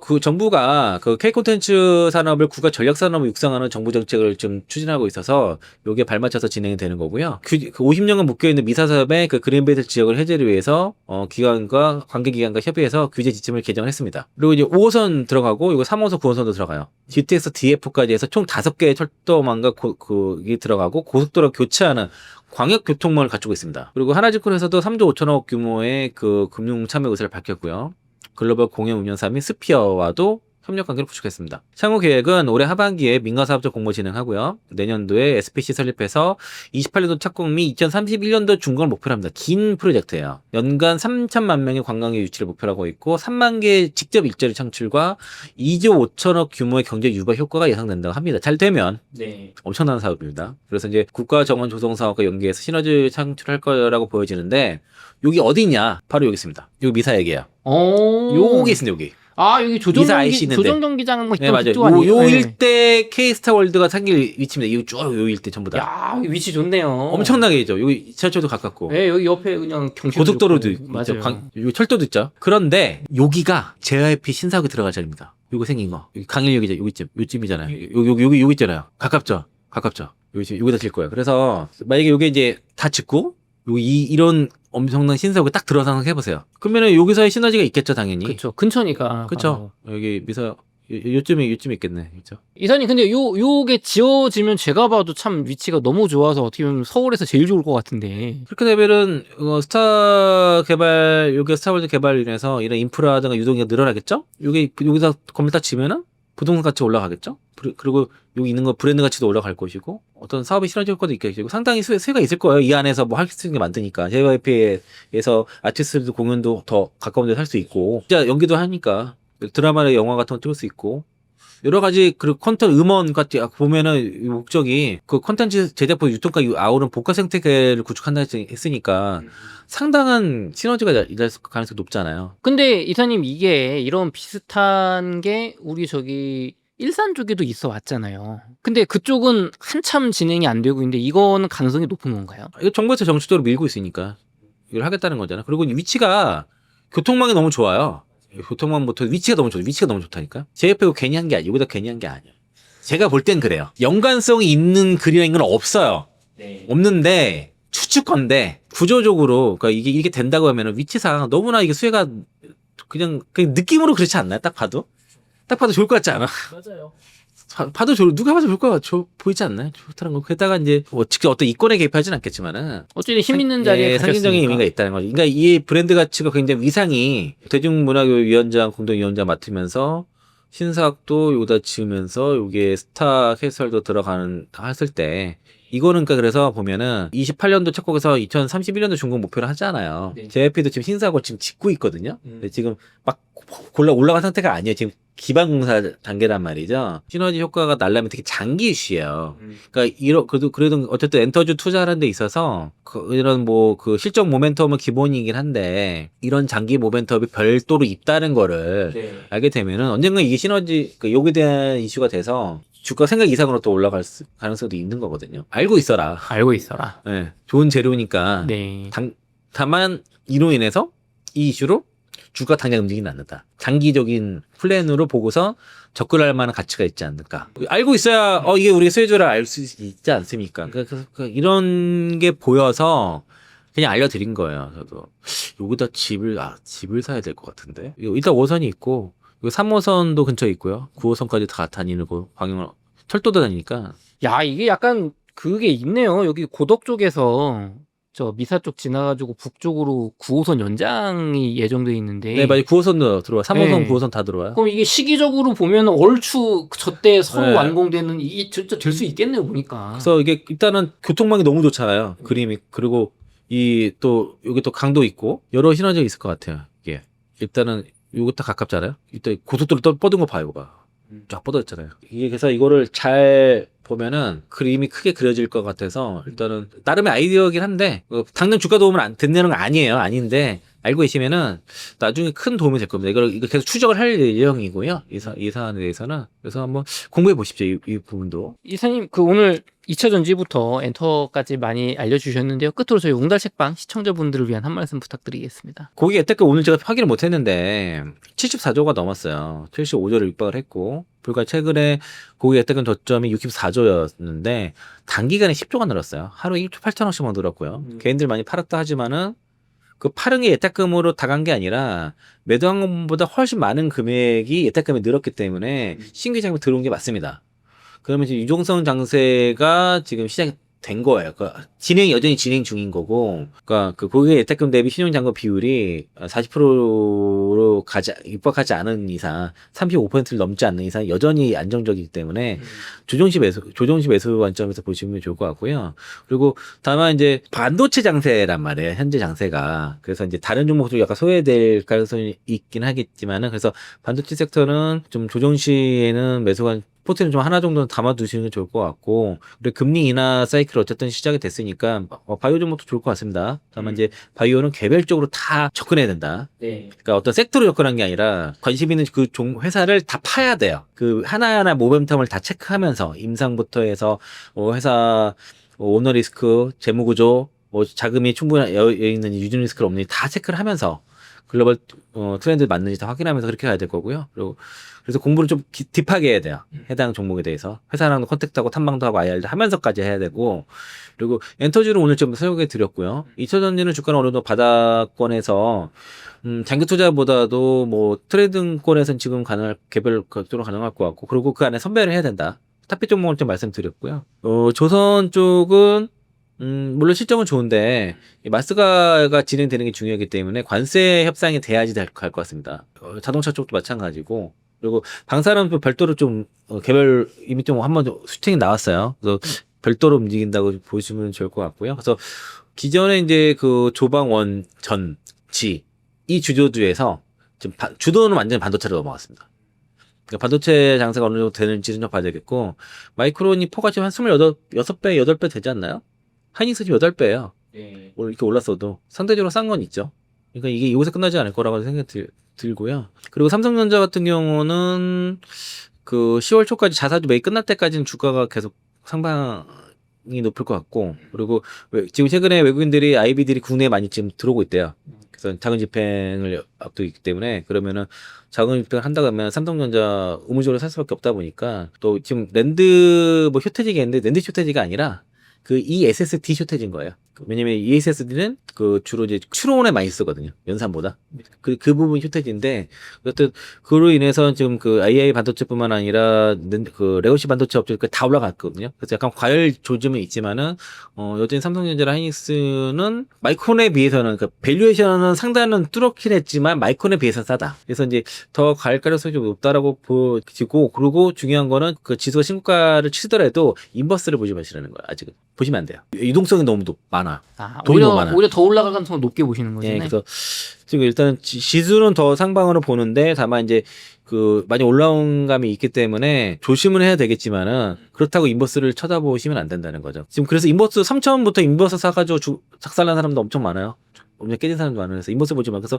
그 정부가 그 K 콘텐츠 산업을 국가 전략 산업을 육성하는 정부 정책을 좀 추진하고 있어서 요게 발맞춰서 진행이 되는 거고요. 그 50년간 묶여 있는 미사섭의 그 그린벨트 지역을 해제를 위해서 기관과 관계 기관과 협의해서 규제 지침을 개정했습니다. 그리고 이제 5호선 들어가고 이거 3호선, 9호선도 들어가요. GTX DF까지 해서 총 5개의 철도망과 그게 들어가고 고속도로 교체하는 광역교통망을 갖추고 있습니다. 그리고 하나증권에서도 3조 5천억 규모의 그 금융 참여 의사를 밝혔고요. 글로벌 공연 운영사 및 스피어와도 협력 관계를 구축했습니다. 향후 계획은 올해 하반기에 민간사업적 공모 진행하고요. 내년도에 SPC 설립해서 28년도 착공 및 2031년도 준공을 목표로 합니다. 긴 프로젝트예요. 연간 3천만 명의 관광객 유치를 목표로 하고 있고 3만 개의 직접 일자리 창출과 2조 5천억 규모의 경제 유발 효과가 예상된다고 합니다. 잘 되면 네. 엄청난 사업입니다. 그래서 이제 국가 정원 조성 사업과 연계해서 시너지 창출할 거라고 보여지는데 여기 어디냐? 바로 여기 있습니다. 여기 미사역이에요. 여기 있습니다. 여기. 아, 여기 미사 IC 있는데. 조정경기장 뭐 네, 맞아요. 요 일대 K스타 월드가 생길 위치입니다. 이거 쭉 요 일대 전부 다. 야, 위치 좋네요. 엄청나게 있죠. 여기 지하철도 가깝고. 네, 여기 옆에 그냥 고속도로도 있고. 있죠. 맞아요. 여기 철도도 있죠. 그런데 여기가 JYP 신사옥에 들어갈 자리입니다. 요거 생긴 거. 여기 강일역이죠. 요쯤이잖아요. 여기 있잖아요. 가깝죠. 여기다 질 거예요. 그래서 만약에 요게 이제 다 짓고 이런 엄청난 신사옥에 딱 들어서 해보세요. 그러면은 여기서의 시너지가 있겠죠, 당연히. 그렇죠. 근처니까. 그렇죠. 여기 요쯤에 있겠네. 그렇죠. 이사님, 근데 요게 지어지면 제가 봐도 참 위치가 너무 좋아서 어떻게 보면 서울에서 제일 좋을 것 같은데. 그렇게 되면은 스타 개발, 여기 스타월드 개발로 인해서 이런 인프라든가 유동기가 늘어나겠죠? 여기서 건물 딱 지면은 부동산 가치 올라가겠죠? 그리고 여기 있는 거 브랜드 가치도 올라갈 것이고 어떤 사업이 실현질 것도 있겠고 상당히 수혜가 있을 거예요. 이 안에서 뭐 할 수 있는 게 많으니까 JYP에서 아티스트들도 공연도 더 가까운 데서 할 수 있고 진짜 연기도 하니까 드라마나 영화 같은 거 찍을 수 있고 여러 가지 그 컨텐츠 음원 같이 보면은 목적이 그 컨텐츠 제작부 유통까지 아우른 복합 생태계를 구축한다 했으니까 상당한 시너지가 날 가능성이 높잖아요. 근데 이사님, 이게 이런 비슷한 게 우리 저기 일산 쪽에도 있어 왔잖아요. 근데 그쪽은 한참 진행이 안 되고 있는데 이거는 가능성이 높은 건가요? 이거 정부에서 정치적으로 밀고 있으니까 이걸 하겠다는 거잖아요. 그리고 위치가 교통망이 너무 좋아요. 교통망부터 위치가 너무 좋다니까. JYP가 괜히 한 게 아니에요. 여기다 괜히 한 게 아니에요. 제가 볼 땐 그래요. 연관성이 있는 글이라는 건 없어요. 네. 없는데 추측건데 구조적으로 그러니까 이게 된다고 하면은 위치상 너무나 이게 수혜가 그냥 느낌으로 그렇지 않나요? 딱 봐도 좋을 것 같지 않아? 맞아요. 누가 봐도 좋을 것 같아. 보이지 않나요? 좋다는 거. 게다가 이제 직접 어떤 이권에 개입하진 않겠지만은 어쨌든 힘 있는 자리에 상징적인 의미가 있다는 거죠. 그러니까 이 브랜드 가치가 굉장히 위상이 대중문화위원장 공동위원장 맡으면서 신사학도 여기다 지으면서 여기에 스타 캐스털도 들어가는 했을 때 이거는 그러니까 그래서 보면은 28년도 착곡에서 2031년도 준공 목표를 하잖아요. 네. JYP도 지금 신사고 지금 짓고 있거든요. 근데 지금 막 올라간 상태가 아니에요. 지금 기반 공사 단계란 말이죠. 시너지 효과가 날려면 되게 장기 이슈예요. 그러니까 그래도 어쨌든 엔터주 투자하는 데 있어서 이런 뭐 그 실적 모멘텀은 기본이긴 한데 이런 장기 모멘텀이 별도로 있다는 거를 네. 알게 되면은 언젠가 이게 시너지 여기에 대한 이슈가 돼서 주가 생각 이상으로 또 올라갈 가능성도 있는 거거든요. 알고 있어라. 알고 있어라. 네, 좋은 재료니까. 네. 다만 이로 인해서 이 이슈로 주가 당장 움직이는 않는다. 장기적인 플랜으로 보고서 접근할 만한 가치가 있지 않을까. 알고 있어야 이게 우리가 수혜주라 알 수 있지 않습니까? 그래서 이런 게 보여서 그냥 알려드린 거예요. 저도 여기다 집을 사야 될 것 같은데. 일단 5호선이 있고 3호선도 근처에 있고요. 9호선까지 다 다니고 방향을 철도도 다니니까. 야, 이게 약간 그게 있네요. 여기 고덕 쪽에서 저 미사 쪽 지나가지고 북쪽으로 9호선 연장이 예정돼 있는데. 네, 맞아요. 9호선도 들어와. 3호선, 네. 9호선 다 들어와요. 그럼 이게 시기적으로 보면 얼추 저때 서로 네. 완공되는 이게 진짜 될 수 있겠네요, 보니까. 그래서 이게 일단은 교통망이 너무 좋잖아요. 그림이. 그리고 여기 또 강도 있고 여러 시너지가 있을 것 같아요. 이게. 일단은 요것도 가깝잖아요. 일단 고속도로 뻗은 거 봐요, 봐. 쫙 뻗어있잖아요. 이게 그래서 이거를 잘 보면은 그림이 크게 그려질 것 같아서 일단은 나름의 아이디어이긴 한데 당장 주가 도움을 듣는 건 아니에요. 아닌데 알고 계시면은 나중에 큰 도움이 될 겁니다. 이거 계속 추적을 할 예정이고요. 이 사안에 대해서는. 그래서 한번 공부해 보십시오. 이 부분도. 이사님, 그 오늘 2차 전지부터 엔터까지 많이 알려주셨는데요. 끝으로 저희 웅달 책방 시청자분들을 위한 한 말씀 부탁드리겠습니다. 고객 혜택 오늘 제가 확인을 못 했는데 74조가 넘었어요. 75조를 육박을 했고 불과 최근에 고객 혜택은 저점이 64조였는데 단기간에 10조가 늘었어요. 하루에 1조 8천억씩만 늘었고요. 개인들 많이 팔았다 하지만은 그 파른 게 예탁금으로 다 간 게 아니라 매도한 것보다 훨씬 많은 금액이 예탁금이 늘었기 때문에 신규 자금이 들어온 게 맞습니다. 그러면 지금 유동성 장세가 지금 시작이 된 거예요. 그러니까 여전히 진행 중인 거고, 그러니까 그 고객의 예탁금 대비 신용잔고 비율이 40%로 육박하지 않은 이상, 35%를 넘지 않는 이상 여전히 안정적이기 때문에 조정시 매수 관점에서 보시면 좋을 것 같고요. 그리고 다만 이제 반도체 장세란 말이에요. 현재 장세가. 그래서 이제 다른 종목도 약간 소외될 가능성이 있긴 하겠지만은 그래서 반도체 섹터는 좀 조정시에는 매수관 포트는 좀 하나 정도는 담아두시는 게 좋을 것 같고, 그리고 금리 인하 사이클 어쨌든 시작이 됐으니까 바이오 종목도 좋을 것 같습니다. 다만 이제 바이오는 개별적으로 다 접근해야 된다. 네. 그러니까 어떤 섹터로 접근한 게 아니라 관심 있는 그 회사를 다 파야 돼요. 그 하나하나 모멘텀을 다 체크하면서 임상부터 해서 회사 오너 리스크, 재무 구조, 자금이 충분히 여유 있는 유진 리스크를 없는지 다 체크를 하면서 글로벌 트렌드 맞는지 다 확인하면서 그렇게 가야 될 거고요. 그리고 그래서 공부를 좀 딥하게 해야 돼요. 해당 종목에 대해서 회사랑도 컨택트하고 탐방도 하고 IR도 하면서까지 해야 되고, 그리고 엔터주를 오늘 좀 설명해 드렸고요. 2차 전지는 주가는 어느 정도 바닥권에서 장기 투자보다도 뭐 트레이딩권에서는 지금 개별 각도로 가능할 것 같고, 그리고 그 안에 선별을 해야 된다. 탑픽 종목을 좀 말씀드렸고요. 조선 쪽은 물론 실적은 좋은데 마스가가 진행되는 게 중요하기 때문에 관세 협상이 돼야지 갈 것 같습니다. 자동차 쪽도 마찬가지고, 그리고 방사는 또 별도로 좀 개별 이미 좀 한번 수팅이 나왔어요. 그래서 별도로 움직인다고 보시면 좋을 것 같고요. 그래서 기존에 이제 그 조방원 전지 이 주도주에서 지금 주도는 완전히 반도체로 넘어갔습니다. 그러니까 반도체 장세가 어느 정도 되는지는 좀 봐야 되겠고, 마이크론이 포가 지금 한 6배, 8배 되지 않나요? 하이닉스 지금 8배예요. 네. 오늘 이렇게 올랐어도 상대적으로 싼 건 있죠. 그러니까 이게 여기서 끝나지 않을 거라고 생각이 들고요. 그리고 삼성전자 같은 경우는 그 10월 초까지 자사주 매입 끝날 때까지는 주가가 계속 상방이 높을 것 같고, 그리고 지금 최근에 외국인들이 IB들이 국내에 많이 지금 들어오고 있대요. 그래서 작은 집행을 앞두고 있기 때문에, 그러면은 작은 집행을 한다고 하면 삼성전자 의무적으로 살 수밖에 없다 보니까, 또 지금 랜드 뭐 쇼태지가 있는데 랜드 쇼태지가 아니라 그 ESSD 쇼태지인 거예요. 왜냐면 ESSD는 그 주로 이제 추론에 많이 쓰거든요. 연산보다. 그 부분이 휴태지인데 어쨌든 그로 인해서 지금 그 AI 반도체뿐만 아니라 그 레거시 반도체 업체가 다 올라갔거든요. 그래서 약간 과열 조짐은 있지만은 여전히 삼성전자랑 하이닉스는 마이크론에 비해서는 그 밸류에이션은 상단은 뚜렷긴 했지만 마이크론에 비해서 싸다. 그래서 이제 더 갈 가능성이 좀 높다라고 보지고 그리고 중요한 거는 그 지수가 신고가를 치더라도 인버스를 보지 마시라는 거예요. 아직은 보시면 안 돼요. 유동성이 너무 많아. 돈이 너무 많아. 오히려 더 올라갈 가능성을 높게 보시는 거죠. 예, 그래서 지금 일단 지수는 더 상방으로 보는데 다만 이제 그 많이 올라온 감이 있기 때문에 조심은 해야 되겠지만은 그렇다고 인버스를 쳐다보시면 안 된다는 거죠. 지금 그래서 인버스 3,000원부터 인버스 사가지고 작살난 사람도 엄청 많아요. 엄청 깨진 사람도 많아요. 그래서 인버스 보지 마. 그래서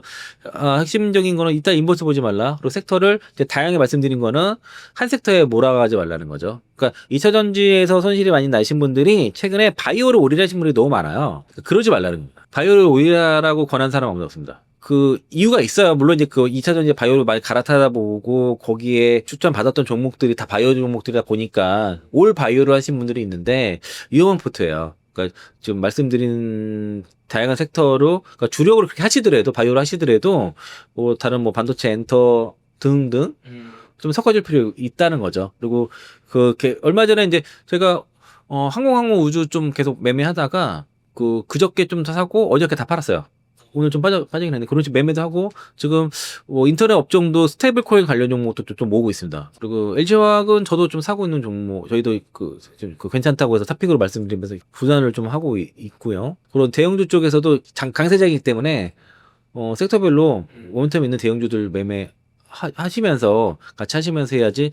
핵심적인 거는 일단 인버스 보지 말라. 그리고 섹터를 이제 다양하게 말씀드린 거는 한 섹터에 몰아가지 말라는 거죠. 그러니까 2차 전지에서 손실이 많이 나신 분들이 최근에 바이오를 올인하신 분들이 너무 많아요. 그러지 말라는 거예요. 바이오를 올인하라고 권한 사람은 없습니다. 그 이유가 있어요. 물론 이제 그 2차 전지 바이오를 많이 갈아타다 보고 거기에 추천 받았던 종목들이 다 바이오 종목들이다 보니까 올 바이오를 하신 분들이 있는데 위험한 포트예요. 그러니까 지금 말씀드린 다양한 섹터로 그러니까 주력으로 그렇게 하시더라도 바이오를 하시더라도 뭐 다른 뭐 반도체 엔터 등등 좀 섞어줄 필요 있다는 거죠. 그리고 얼마 전에 이제 제가 항공 우주 좀 계속 매매하다가 그저께 좀 사고 어저께 다 팔았어요. 오늘 좀 빠지긴 했는데 그런 식으로 매매도 하고 지금 뭐 인터넷 업종도 스테이블 코인 관련 종목도 좀 모으고 있습니다. 그리고 LG화학은 저도 좀 사고 있는 종목 저희도 그 괜찮다고 해서 탑픽으로 말씀드리면서 부산을 좀 하고 있고요. 그런 대형주 쪽에서도 강세장이기 때문에 섹터별로 모멘텀 있는 대형주들 매매 하시면서 같이 하시면서 해야지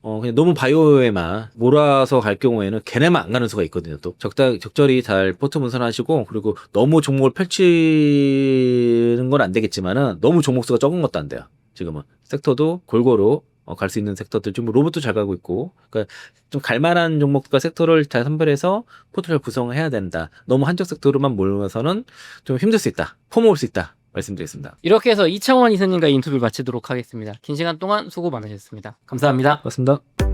그냥 너무 바이오에만 몰아서 갈 경우에는 걔네만 안 가는 수가 있거든요. 또 적절히 잘 포트 분산하시고 그리고 너무 종목을 펼치는 건 안 되겠지만은 너무 종목 수가 적은 것도 안 돼요. 지금은 섹터도 골고루 갈 수 있는 섹터들 좀 로봇도 잘 가고 있고 그러니까 좀 갈만한 종목과 섹터를 잘 선별해서 포트를 구성해야 된다. 너무 한쪽 섹터로만 몰면서는 좀 힘들 수 있다. 퍼모을 수 있다. 말씀드리겠습니다. 이렇게 해서 이창원 이사님과 인터뷰를 마치도록 하겠습니다. 긴 시간 동안 수고 많으셨습니다. 감사합니다. 고맙습니다.